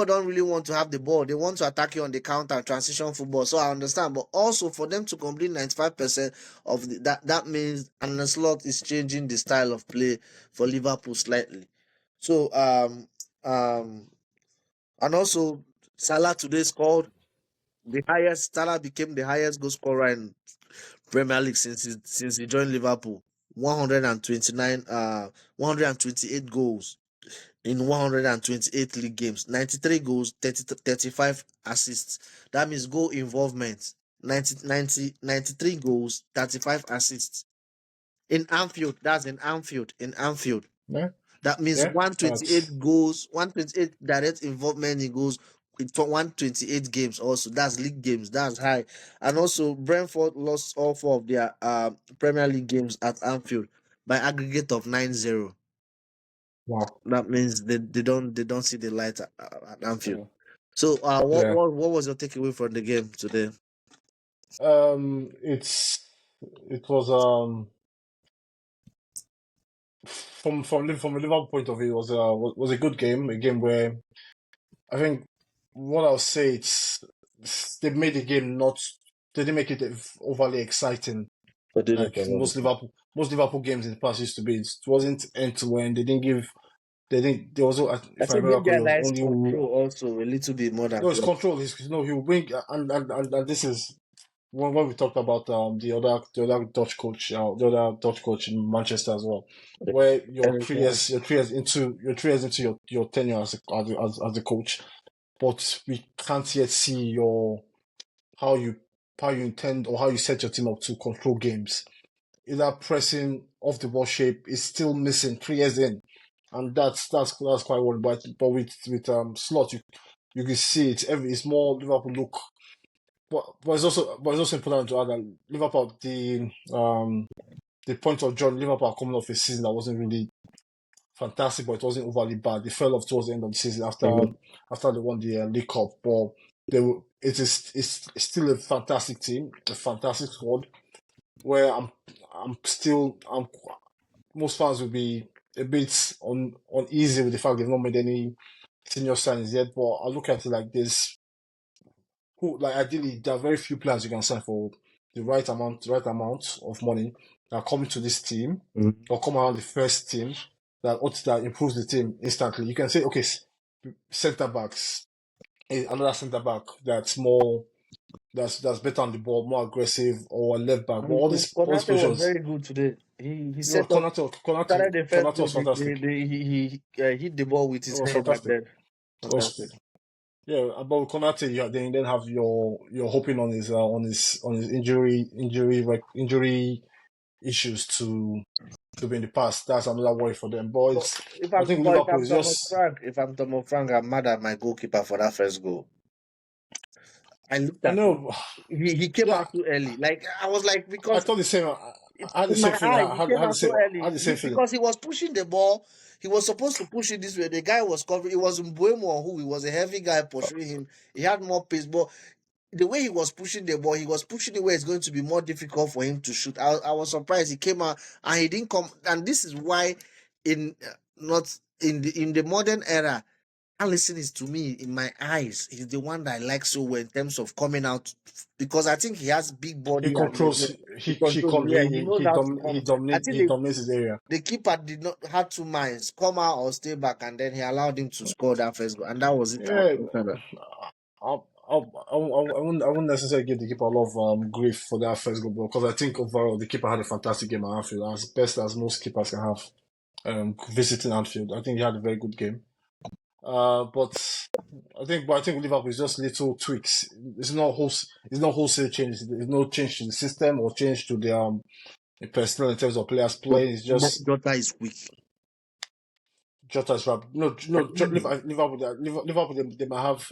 don't really want to have the ball. They want to attack you on the counter, transition football. So I understand, but also for them to complete 95% of that means Arne Slot is changing the style of play for Liverpool slightly. So and also Salah today scored the highest. Salah became the highest goal scorer in Premier League since he joined Liverpool. 129 128 goals in 128 league games, 93 goals, 35 assists. That means goal involvement. 93 goals, 35 assists. In Anfield, that's in Anfield. yeah, That means yeah. That's 128 goals, 128 direct involvement in goals for 128 games. Also, that's league games. That's high. And also, Brentford lost all four of their Premier League games at Anfield by aggregate of 9-0. wow. That means they don't see the light at Anfield. Yeah, So, what yeah. what was your takeaway from the game today? It was from a Liverpool point of view, it was a good game. A game where I think what I'll say they made the game not they didn't make it overly exciting What did it like most Liverpool games in the past used to be. It wasn't end to end. They didn't give they didn't there was I if I think remember maybe correctly, their it was nice only control also a little bit more than no it's Klopp. control. He will bring and this is when we talked about the other Dutch coach in Manchester as well, where Eric, you're 3 years into your tenure as a coach, but we can't yet see your how you how you intend or how you set your team up to control games. Either pressing off the ball shape is still missing 3 years in, and that's quite worrying. But with Slot, you can see it's more Liverpool look. But it's also important to add that Liverpool the point of John Liverpool are coming off a season that wasn't really fantastic, but it wasn't overly bad. They fell off towards the end of the season after they won the League Cup. But it's still a fantastic team, a fantastic squad. where I'm most fans will be a bit uneasy with the fact they've not made any senior signings yet. But I look at it like this: who like ideally there are very few players you can sign for the right amount of money that are coming to this team Mhm. or come around the first team that improves the team instantly. You can say, okay, centre backs, another centre back that's better on the ball, more aggressive, or a left back. But all these Konate was positions, very good today. He you know, set up, started the first Konate goal. was fantastic. He hit the ball with It his was head and fantastic. then It fantastic. was Yeah, about Konate, then have you're hoping on his injury issues to be in the past. That's another worry for them. But Boys, I think if Liverpool I'm is Thomas just Frank, I'm mad at my goalkeeper for that first goal. I looked I at him. know. He came Yeah, out too early. Like I was like I because thought the same. I had the in same my feeling. eyes, he came out so I early had the same feeling. because he was pushing the ball. He was supposed to push it this way. The guy was covering. It was Mbuemo or who. He was a heavy guy pursuing him. He had more pace, but the way he was pushing the ball, he was pushing it where it's going to be more difficult for him to shoot. I was surprised he came out and he didn't come. And this is why, in not in the modern era, Allison is to me in my eyes. He's the one that I like so well in terms of coming out because I think he has big He body and controls. he controls. Yeah, he knows how to come. I think He dominates his area. the keeper did not had two minds: come out or stay back, and then he allowed him to score that first goal, and that was it. Yeah, I, I wouldn't necessarily give the keeper a lot of grief for that first goal because I think overall the keeper had a fantastic game at Anfield, as best as most keepers can have visiting Anfield. I think he had a very good game. But I think with Liverpool is just little tweaks. It's not wholesale change. There's no change to the system or change to the personnel in terms of players But playing. It's just Jota is weak. Jota's rap. Really? Liverpool they might have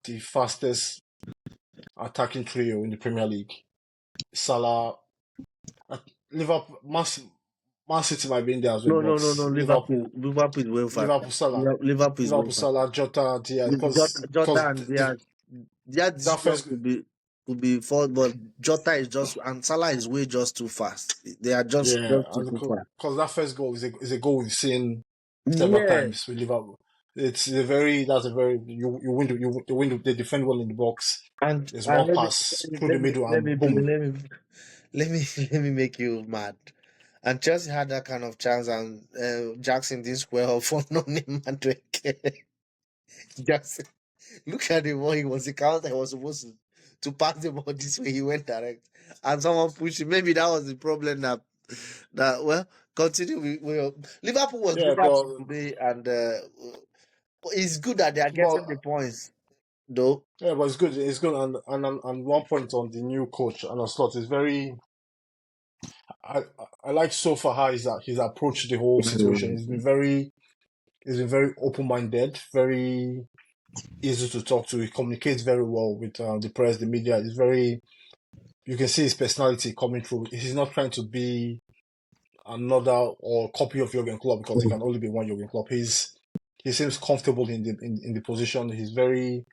the fastest attacking trio in the Premier League. Salah, uh, Liverpool, Man City might be in there as well, but No. Liverpool, Liverpool is way faster. Liverpool, Salah, Liverpool is way Liverpool, faster. Salah, Jota, Diaz, Jota because and their that decision first could be fault, but Jota is just and Salah is way just too fast. They are yeah, just too fast. because that first goal is a goal we've seen several Yeah, times with Liverpool. That's a very you win the defend well in the box. There's and one pass through the middle let and me boom. let me let me make you mad. And Chelsea had that kind of chance, and Jackson didn't square up for no name and Jackson, look at him when he was the counter. He was supposed to pass the ball this way. He went direct, and someone pushed him. Maybe that was the problem. Well, continue. Liverpool was Yeah, better today, and it's good that they are but getting the points, though. yeah, but it's good. It's good. And one point on the new coach and Slot is very. I I like so far how he's approached the whole situation. Mm. He's been very open minded, very easy to talk to. He communicates very well with the press, the media. He's very. You can see his personality coming through. He's not trying to be another or copy of Jurgen Klopp because he can only be one Jurgen Klopp. He seems comfortable in the position. He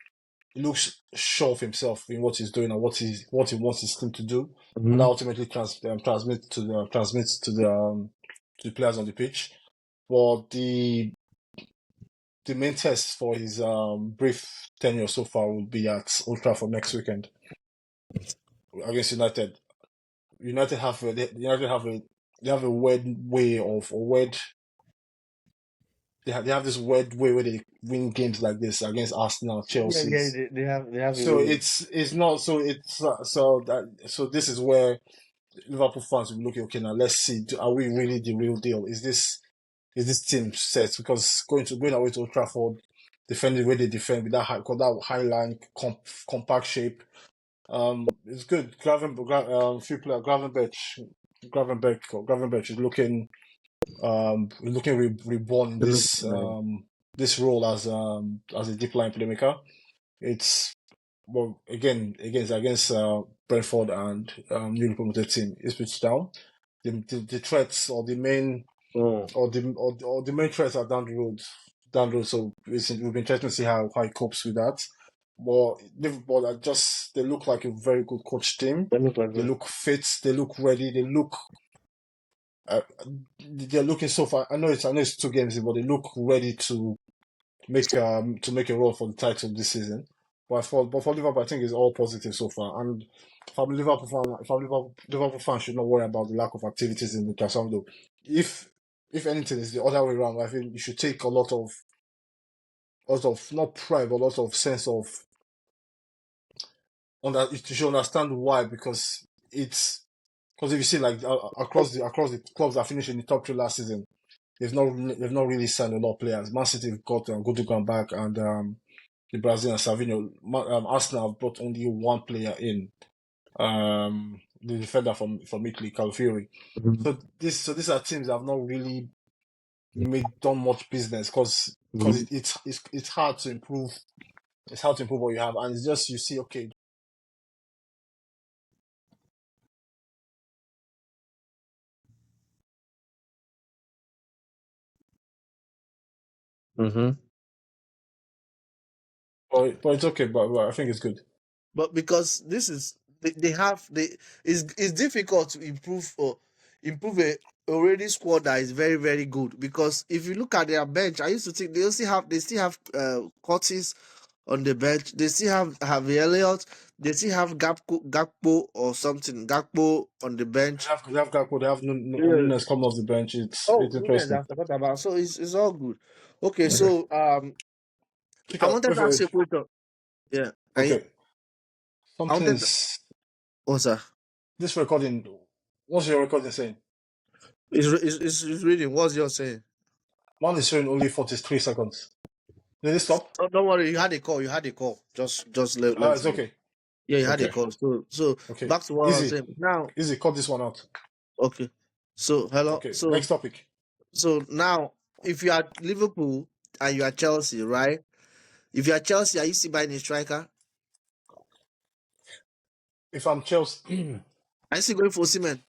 looks sure of himself in what he's doing and what he wants his team to do, and that Mhm. ultimately transmits to the players on the pitch. But the main test for his brief tenure so far will be at Old Trafford next weekend against United. United have a weird way of or weird they have this weird way where they win games like this against Arsenal, Chelsea. Yeah, they have a So way. it's not so it's so this is where Liverpool fans will be looking. Okay, now let's see. Are we really the real deal? Is this team set? Because going away to Old Trafford, defending the way they defend with that high line compact shape, it's good. Few player Gravenberch is looking reborn in It looks nice. this role as a deep line playmaker. It's well again it's against Brentford and newly promoted team Ipswich Town. The threats or the main Oh. or the main threats are down the road. So we've been trying to see how he copes with that. Well, Liverpool are just, they look like a very good coach team. They look like They that. look fit. They look ready. Uh, they're looking so far. I know it's 2 games, but they look ready to make a run for the title this season. But for Liverpool, I think it's all positive so far. And if I'm Liverpool fan should not worry about the lack of activities in the transfer window. If anything, it's the other way around. I think you should take a lot of not pride, but a lot of sense of you should understand why, because it's because if you see like across the clubs that finished in the top 3 last season, they've not really signed a lot of players. Man City have got Gundogan back, and the Brazilian Savinho. Arsenal have brought only one player in, the defender from Italy, Calfiori. Mhm. So these are teams that have not really made done much business, because Mhm. it's hard to improve. It's hard to improve what you have, and it's just you see, okay. Mhm. But it's okay. But I think it's good. But because this is they have they it's difficult to improve or improve a already squad that is very very good, because if you look at their bench, I used to think they still have Curtis on the bench. They still have Harvey Elliott. They still have Gakpo or something. Gakpo on the bench. They have Gakpo. They have Yeah. Nunes coming off the bench. Oh, It's Nunes, interesting. I forgot about. So it's all good. Okay, Okay. so Pick I up. wanted Wait to for ask you it. a question. Yeah, Okay. I wanted to, Something's what's that? this recording. What's your recording saying? It's reading. What's your saying? One is showing only 43 seconds. Did it stop? Oh, don't worry. You had a call. You had a call. Just let It's me know. okay. Yeah, you had a Okay. call. So Okay. back to what I was Easy. saying. Now, Easy. Cut this one out. okay. So hello. Okay. So Next topic. now, if you are Liverpool and you are Chelsea, right? If you are Chelsea, are you still buying a striker? If I'm Chelsea, Are you still going for Osimhen?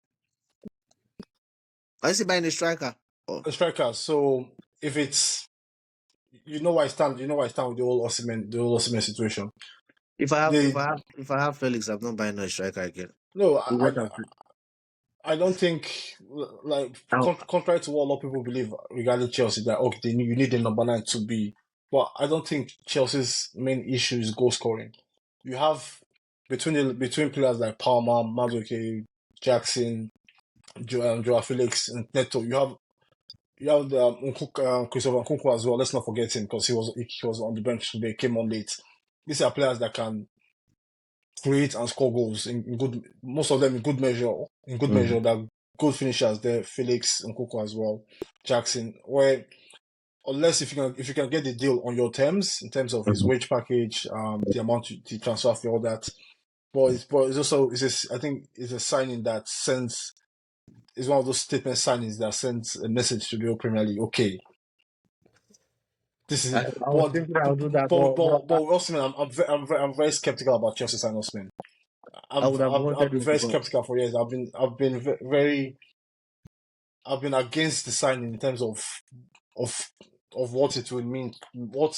Are you still buying a striker? Oh, a striker. So if it's, you know where I stand with the whole Osimhen situation. They if I have Felix, I'm not buying a striker again. no, With what I'm saying. I don't think, like, Now, contrary to what a lot of people believe regarding Chelsea, that okay, you need a number 9 to be. But I don't think Chelsea's main issue is goal scoring. You have between players like Palmer, Madueke, Jackson, Joao Felix, and Neto. You have the Christopher Nkunku as well. Let's not forget him, because he was on the bench today. Came on late. These are players that can create and score goals in good, most of them in good measure. In good mhm, measure, that good finishers there. Felix and Coco as well, Jackson. Where unless if you can get the deal on your terms in terms of his mhm. wage package, the amount the transfer fee, all that. But it's also I think it's a signing that sends. It's one of those statement signings that sends a message to the whole Premier League. Okay, this is it. I was thinking I would do that, But Osimhen, I'm very skeptical about Chelsea signing Osimhen. I would have I've wanted been him to very go. skeptical for years. Very I've been against the signing in terms of of what it would mean, what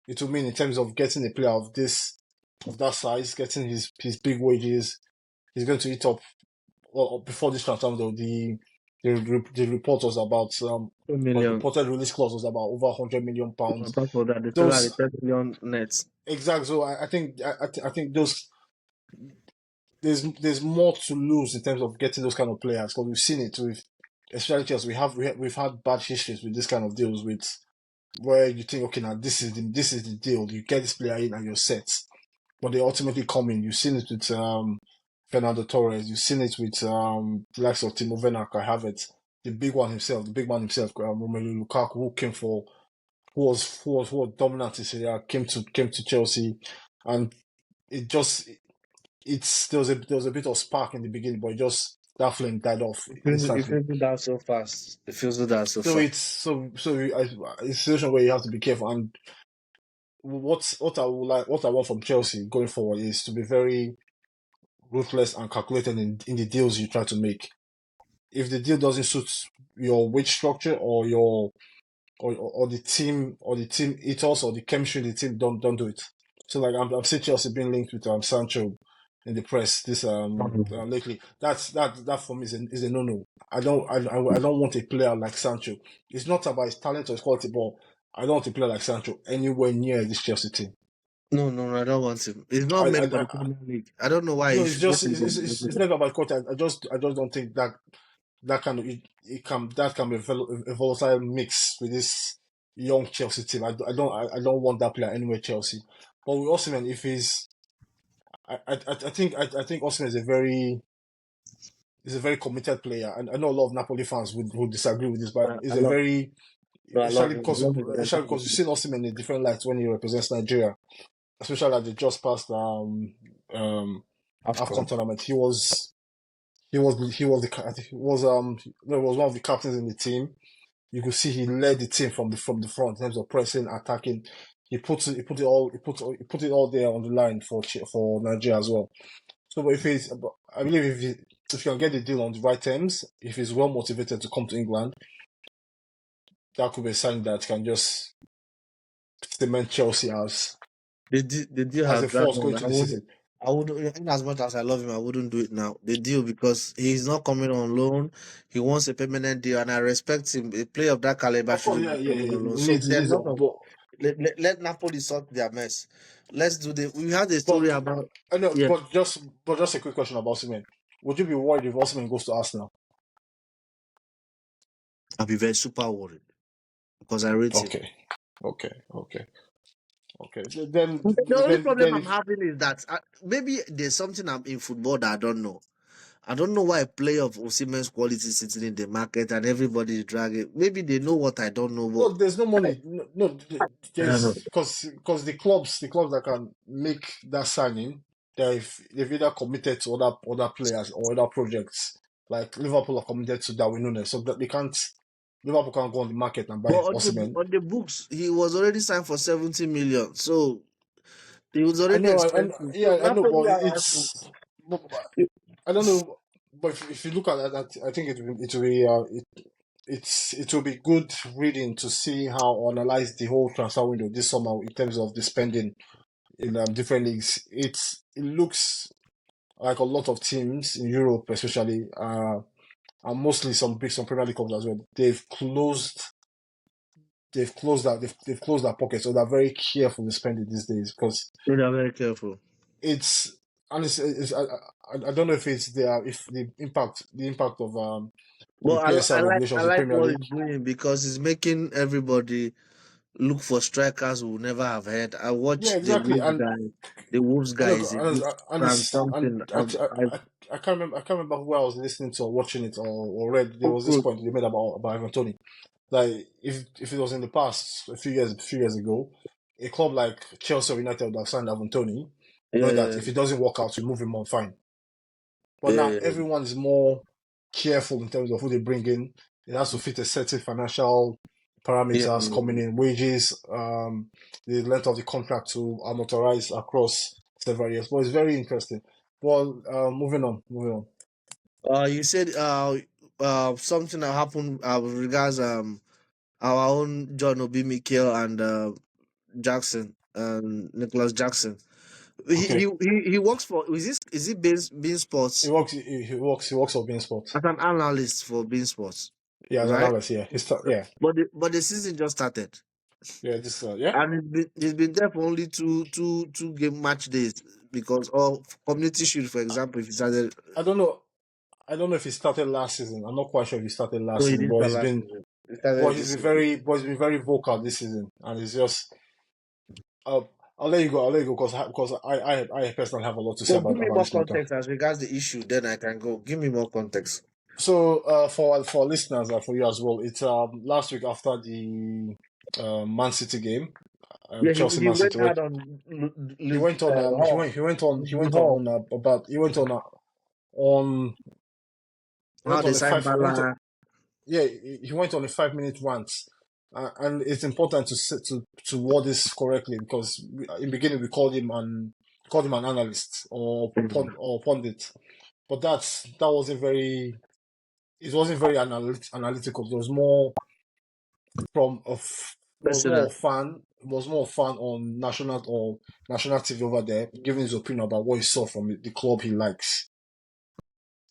it would mean in terms of getting a player of that size, getting his big wages. He's going to eat up. Well, before this transfer, though, the report was about 2 million. reported release clause was about over £100 million. On top of that, the salary Those 10 million nets. exact. So I think those there's more to lose in terms of getting those kind of players, because we've seen it with especially Chelsea. We've had bad histories with this kind of deals, with where you think, okay, now this is the deal. You get this player in and you're set, but they ultimately come in. You've seen it with Fernando Torres. You've seen it with the likes of Timo Werner, Kai Havertz, the big man himself, Romelu Lukaku, who was dominant in Serie A, came to Chelsea, and it just there was a bit of spark in the beginning, but that flame died off It instantly. fizzled down so fast. It fizzled down so So fast. it's a situation where you have to be careful. And what I want from Chelsea going forward is to be very ruthless and calculated in the deals you try to make. If the deal doesn't suit your wage structure or or the team ethos or the chemistry in the team, don't do it. So like I'm seeing Chelsea being linked with Sancho in the press this lately. That for me is a no no. I don't want a player like Sancho. It's not about his talent or his quality, but I don't want a player like Sancho anywhere near this Chelsea team. No, no, no, I don't want him. He's not I, meant for I, the I Premier League. I don't know why no, he it's should go just to it's the. never about quality. I just don't think that that kind of that can be a volatile mix with this young Chelsea team. I don't want that player anywhere Chelsea. But with Osimhen, if he's I think Osimhen is a very committed player, and I know a lot of Napoli fans would disagree with this, but I love, no, I love him. I love his especially because you've mentality. seen Osimhen in a different light when he represents Nigeria, especially at the just past um AFCON Afcon. tournament. He was the I think he was no, he was one of the captains in the team. You could see he led the team from the front in terms of pressing, attacking. He put it all there on the line for Nigeria as well. So, but I believe if you can get the deal on the right terms, if he's well motivated to come to England, that could be a sign that can just cement Chelsea The deal as has a dragged force going on. to the season. I wouldn't, in as much as I love him, I wouldn't do it now. The deal because he's not coming on loan. He wants a permanent deal, and I respect him. A player of that caliber Of course, shouldn't yeah, be yeah, coming it on loan. So needs, it there are a needs, lot of let Napoli sort their mess. Let's do the. We had a story but about I know, yeah. but just a quick question about Osimhen. Would you be worried if Osimhen goes to Arsenal? I'll be very super worried because I rate him. Okay, okay. Okay. The only problem Then I'm if having is that maybe there's something I'm in football that I don't know. I don't know why a player of Osimhen's quality is sitting in the market and everybody is dragging. Maybe they know what I don't know, no, but there's no money. No, I don't know. there's because the clubs that can make that signing, they've either committed to other players or other projects. Like Liverpool are committed to Darwin Núñez, so that they can't. Liverpool can't go on the market and But buy Osimhen. on the books, he was already signed for 70 million, so he was I already know, expensive. So yeah, I know, Napoli but are to, I don't know. But if you look at that, I think it will be it will be good reading to see how or analyze the whole transfer window this summer in terms of the spending in different leagues. It looks like a lot of teams in Europe, especially, and mostly some Premier League clubs as well. They've closed their pockets, so they're very careful with spending these days because so they are very careful. it's and I don't know if it's the the impact of the But PSL I regulations in like Premier what League. he's doing because he's making everybody look for strikers who never have heard. I Yeah, watched exactly, and The Wolves I guy know, is a bit and something. I can't remember who I was listening to or watching it or read. There was this Good. point they made about Ivan Toney. Like if it was in the past, a few years ago, a club like Chelsea or United would have signed Ivan Toney, Yeah, knowing that yeah, if it doesn't work out, you move him on fine. But yeah, now yeah, everyone is more careful in terms of who they bring in. It has to fit a certain financial yeah, parameters yeah. coming in, wages, the length of the contract to amortize across several years. But it's very interesting. Well, moving on. You said something that happened with regards our own John Obi Mikel and Jackson Nicholas Jackson. Okay, He works for is it Bean Sports he works for being sport. as an analyst for Bean Sports, Yeah, as an right? analyst, yeah, But the season just started yeah. and it's been there for only two game match days because of community shield, for example, if it started. I don't know. I don't know if he started last season. I'm not quite sure if he started No, last he season, didn't start last season. He started this season. but he's been very vocal this season, and it's just uh, I'll let you go because I personally have a lot to say So give me about more this matter. context as regards the issue, then I can go. Give me more context. So for listeners and for you as well, it's last week after the Man City game, Yeah, Chelsea he Man City. went out on Hall. He The went Hall. on about on he How went they on a signed five he went on, Bala. yeah he went on a 5 minute rant. And it's important to word this correctly because in the beginning we called him an analyst or pundit, but that wasn't very it wasn't very analytical. There was more from a there was more Personal. fan. was more fun on national TV over there, giving his opinion about what he saw from the club he likes,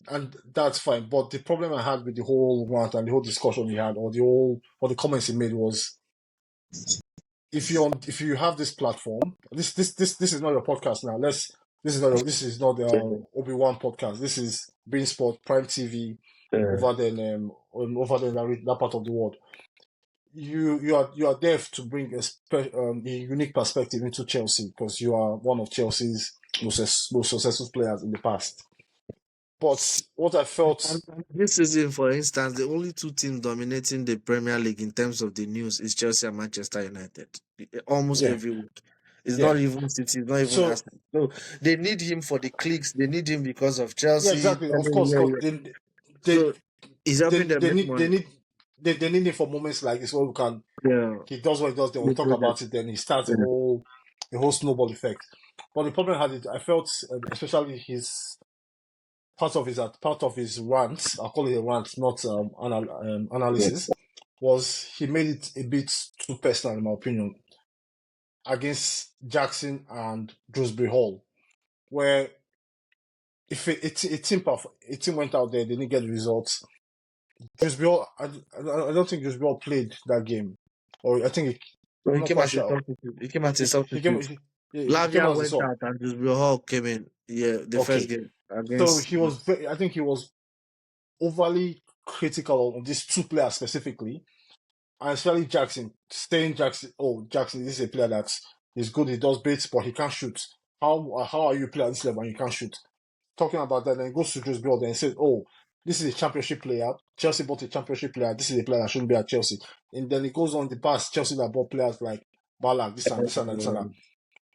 and that's fine. But the problem I had with the whole rant and the whole discussion he had, or the comments he made was, if you have this platform, this is not your podcast now. This is not the Obi-Wan podcast. This is Bein Sport Prime TV Yeah. over there in that part of the world. You are there to bring a unique perspective into Chelsea because you are one of Chelsea's most successful players in the past. But what I felt, And this season, for instance, the only two teams dominating the Premier League in terms of the news is Chelsea and Manchester United. Almost yeah, every week. It's yeah. not even City, it's not even So Arsenal. So they need him for the clicks. They need him because of yeah, Chelsea. exactly. Of course, they So he's helping them they make need money. they need it for moments like this where we can Yeah. he does what he does, then we They talk do that. about it, then he starts Yeah. a whole snowball effect. But the problem I had it, I felt especially his part of his rant, I'll call it a rant, not Yeah. analysis, was he made it a bit too personal in my opinion against Jackson and Dewsbury Hall, where if a team went out there, they didn't get the results. I don't think Dewsbury Hall played that game, or I think So I'm he not came quite as a sure. substitute. He came as a He came substitute. he came Lavia as a went sub. out and just Hall came in. Yeah, the first Okay, game so against. he was I think he was overly critical of these two players specifically, and especially Jackson. Saying Jackson, oh Jackson, this is a player that is good. He does bits, but he can't shoot. How are you playing at this level and you can't shoot? Talking about that, then he goes to Chris Broad and says, oh, this is a championship player. Chelsea bought a championship player. This is a player that shouldn't be at Chelsea. And then he goes on the past Chelsea that bought players like Balak, this and that.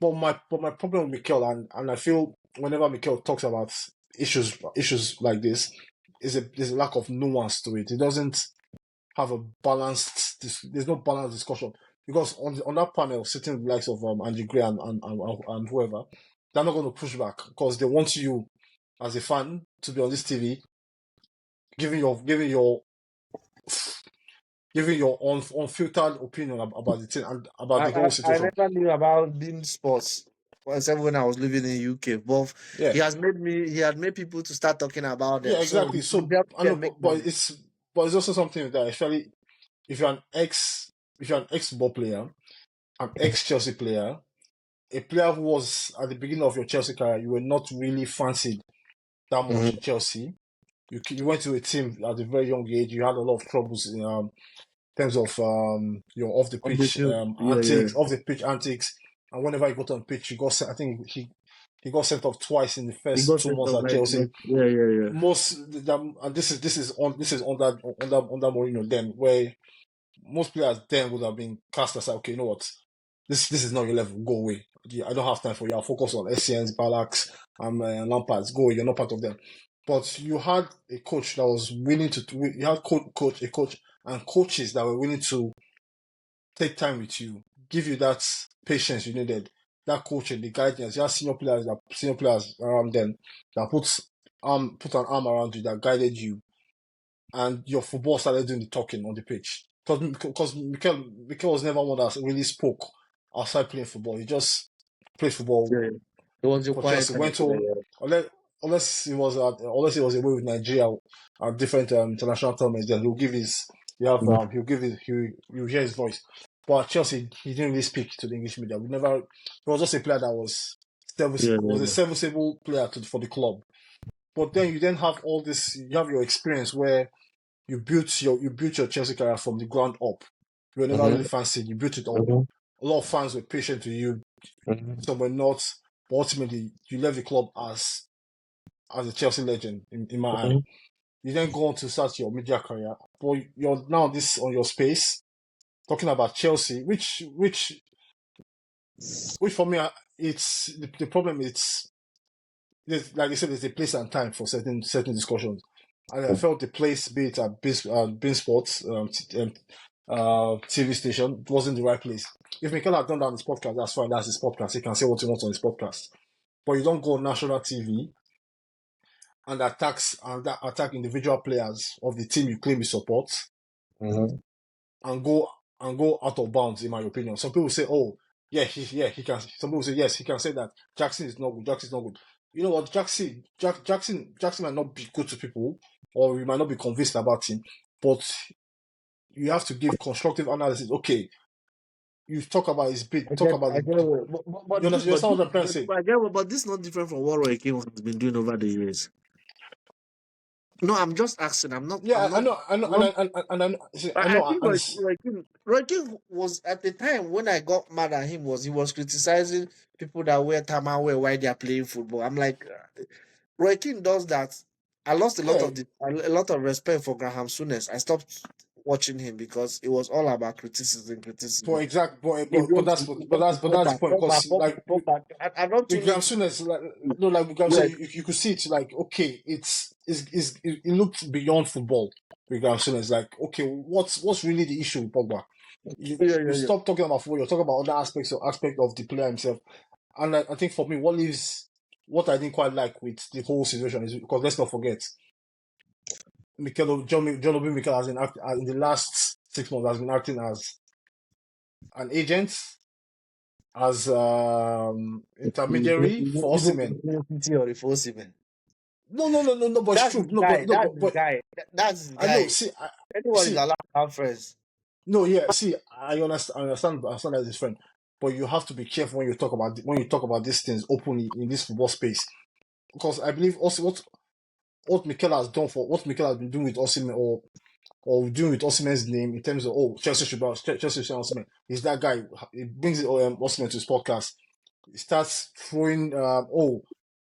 But my problem with Mikel, and I feel whenever Mikel talks about issues like this, there's a lack of nuance to it. It doesn't have a balanced. There's no balanced discussion because on that panel, sitting with the likes of Andy Gray and whoever, they're not going to push back because they want you as a fan to be on this TV, giving your unfiltered opinion about the thing and about I, the whole I situation. never knew about being sports except when I was living in UK. But Yeah, he had made people to start talking about yeah, them. So exactly. he's So helping I know, them make but money. it's also something that especially if you're an ex ball player, an ex Chelsea player, a player who was at the beginning of your Chelsea career, you were not really fancied that much in Mm-hmm. Chelsea. You went to a team at a very young age. You had a lot of troubles in terms of your off the On the pitch field. Yeah. antics, and whenever he got on pitch, I think he got sent off twice in the He first got two sent months off at Chelsea. yeah. Most and this is under Mourinho then, where most players then would have been cast aside. Okay, you know what? This is not your level. Go away. Yeah, I don't have time for you. I'll focus on SCNs, Balaks, and Lampards. Go away. You're not part of them. But you had a coach that was willing to. You had a coach, and coaches that were willing to take time with you, give you that patience you needed, that coaching, the guidance. You had senior players around them that put an arm around you that guided you, and your football started doing the talking on the pitch. Because Mikel was never one that really spoke outside playing football. He just played football Yeah. It was a for quiet Chelsea. time Went for the home unless unless he was away with Nigeria at different international tournaments. Then you hear his voice. But at Chelsea, he didn't really speak to the English media. He was just a player that was a yeah. serviceable player for the club. But then you then have all this. You have your experience where you built your Chelsea career from the ground up. You were never really Mm-hmm. fancied. You built it up. Mm-hmm. A lot of fans were patient with you. Mm-hmm. Some were not. But ultimately, you left the club as a Chelsea legend in my eye. You then go on to start your media career, but you're now this on your space talking about Chelsea, which for me, it's the problem. Like I said, there's a place and time for certain discussions. And I felt the place, be it at Bein Sports TV station, it wasn't the right place. If Mikel had done that on his podcast, that's fine. That's his podcast. He can say what he wants on his podcast. But you don't go on national TV and attack individual players of the team you claim you support, Mm-hmm. and go and go out of bounds, in my opinion. Some people say, oh, he can. Some people say, yes, he can say that Jackson is not good. Jackson is not good. You know what? Jackson might not be good to people, or you might not be convinced about him, but you have to give constructive analysis. Okay, you talk about his bit, talk about I the. get what, You understand what I'm trying to say? I get what, but this is not different from what Roy Keane has been doing over the years. No, I'm just asking. Yeah, I know, I'm not. see, I I know, think and Roy Keane was at the time when I got mad at him was he was criticizing people that wear tama wear while they are playing football. I'm like, Roy Keane does that. I lost yeah, a lot of respect for Graham Souness. I stopped watching him because it was all about criticism. He wrote but that's the point because like Pogba. I don't with tune Graham into. Souness, like no, like with Graham Yeah, Souness, you could see it's like okay, it looks beyond football with Graham Souness. Like okay, what's really the issue with Pogba? You yeah. stop talking about football, you're talking about other aspect of the player himself. And I think for me, what I didn't quite like with the whole situation is because let's not forget, John Obi Mikel has been in the last 6 months has been acting as an agent, as intermediary for Osimhen. Even or Osimhen. No, but it's true. No, That's his but guy. That's his I know. guy. Anyone is See, allowed to have friends. no, yeah. See, I understand as his friend, but you have to be careful when you talk about these things openly in this football space because I believe also what Mikel has done for what Mikel has been doing with Osimhen or doing with Osimhen's name in terms of Chelsea should Osimhen. He's that guy. He brings Osimhen to his podcast. He starts throwing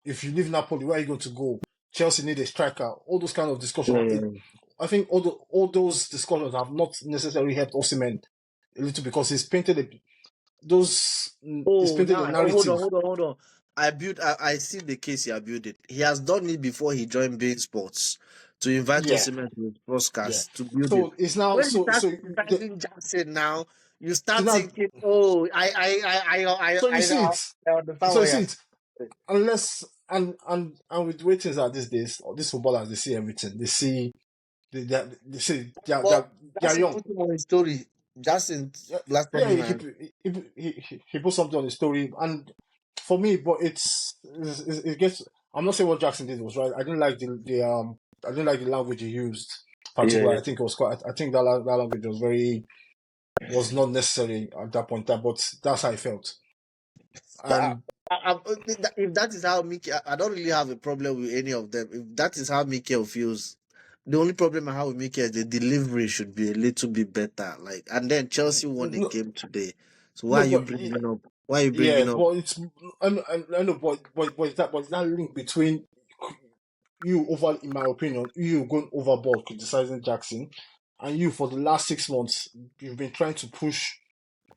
if you leave Napoli, where are you going to go? Chelsea need a striker. All those kind of discussions. Yeah. I think all those discussions have not necessarily helped Osimhen a little because he's Oh, painted a now narrative. hold on. I see the case he built it. He has done it before he joined Bein Sports to invite Yeah, Osimhen to his yeah. podcast to build it. So it's now When you start the, criticizing Jackson now, you so start now thinking, oh, so you I see know it. I understand So you what see you're it. Unless and with the way things are these days, these footballers they see everything. They see But they're Jackson young. put him on his story. Jackson Yeah, blasted yeah, him and he put something on the story, and for me, but it gets. I'm not saying what Jackson did was right. I didn't like the language he used. yeah. Particularly, I think it was quite. I think that language was not necessary at that point. But that's how I felt. But And if that is how Mikel, I don't really have a problem with any of them. If that is how Mikel feels, the only problem I have with Mikel is the delivery should be a little bit better. Like, and then Chelsea won a no, game today. So why no, are you but bringing up? Why are you yeah, bringing up? but I know, but it's that link between you over, in my opinion, you going overboard criticizing Jackson, and you for the last 6 months you've been trying to push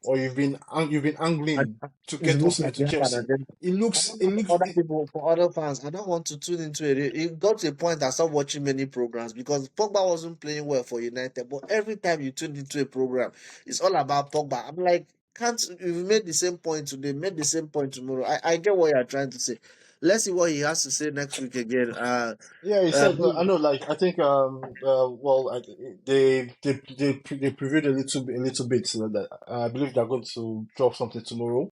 or you've been angling to It get looks like Osimhen to you have an Chelsea. agenda. It looks, Other people, for other fans, I don't want to tune into it. It got to a point I stopped watching many programs because Pogba wasn't playing well for United. But every time you tune into a program, it's all about Pogba. I'm like, can't you made the same point today, made the same point tomorrow? I get what you're trying to say. Let's see what he has to say next week again. yeah. He said, I know, like I think, they previewed a little bit. So that I believe they're going to drop something tomorrow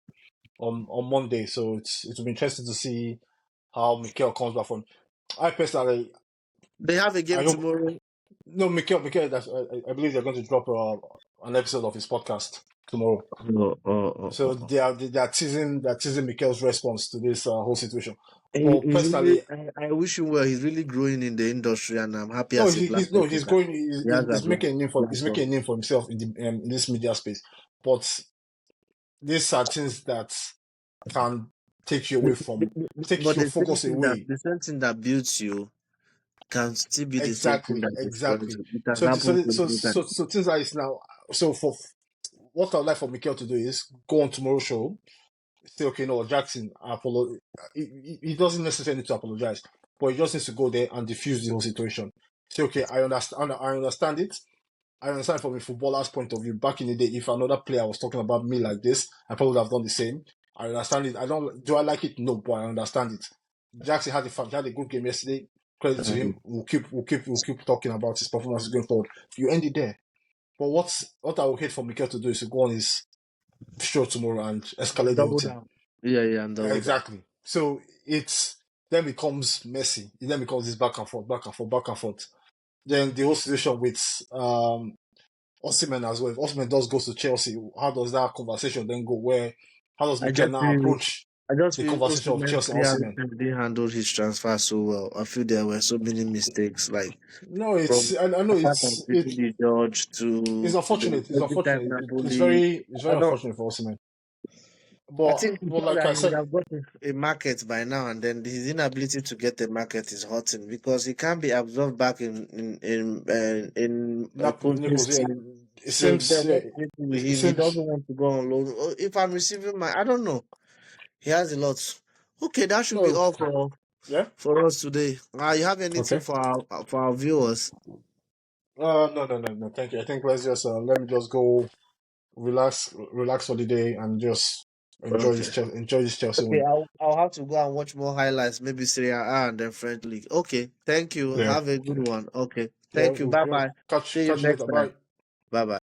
on Monday. So it will be interesting to see how Mikel comes back from. I personally, they have a I game hope tomorrow. no, Mikel. I believe they're going to drop an episode of his podcast tomorrow. So they're teasing Mikel's response to this whole situation. But He's really, personally, I wish him well. He's really growing in the industry, and I'm happy no, as a black he's African. going. He has a He's making a name for platform. himself in this media space. But these are things that can take But your focus away. the same thing that builds you can still be the same thing that destroys Exactly. you. It has happened to me. So things like this now. So for what I'd like for Mikel to do is go on tomorrow's show, say, okay, no, Jackson, he doesn't necessarily need to apologize, but he just needs to go there and diffuse the whole situation. Say, okay, I understand it. I understand from a footballer's point of view. Back in the day, if another player was talking about me like this, I probably would have done the same. I understand it. Do I like it? No, but I understand it. Jackson had a good game yesterday. Credit to him. Um, We'll keep talking about his performances going forward. You end it there. But what I would hate for Mikel to do is to go on his show tomorrow and escalate the whole Double thing. down. Yeah, and double down. Exactly. So it's then becomes messy. It then becomes this back and forth, back and forth, back and forth. Then the whole situation with Osimhen as well. If Osimhen does go to Chelsea, how does that conversation then go? How does I Mikel just now feel approach I just the feel conversation of Osimhen Chelsea and clearly Osimhen? didn't handle his transfer so well. I feel there were so many mistakes, like No, from I know apart from it picking the judge it's to the unfortunate. It's every time unfortunate. Napoli. It's I very don't. unfortunate for Osimhen. I think he thought Like that I he would said, have got a market by now, and then his inability to get a market is hurting because he can't be absorbed back in Conte's Naples, yeah, team. it Since seems then, yeah, what is it with it him? He seems doesn't want to go on loan. If I'm receiving I don't know. He has a lot. Okay, that should be no, all yeah, for us today. You have anything okay. for our viewers? No. Thank you. I think let's just let me just go relax for the day, and just Okay. Enjoy this Chelsea Okay, win. I'll have to go and watch more highlights, maybe Serie A and then French League. Okay, thank you. Yeah, Have a good one. Okay, yeah. thank you. Bye Yeah. bye. See you Catch you next later. time. Bye. Bye bye.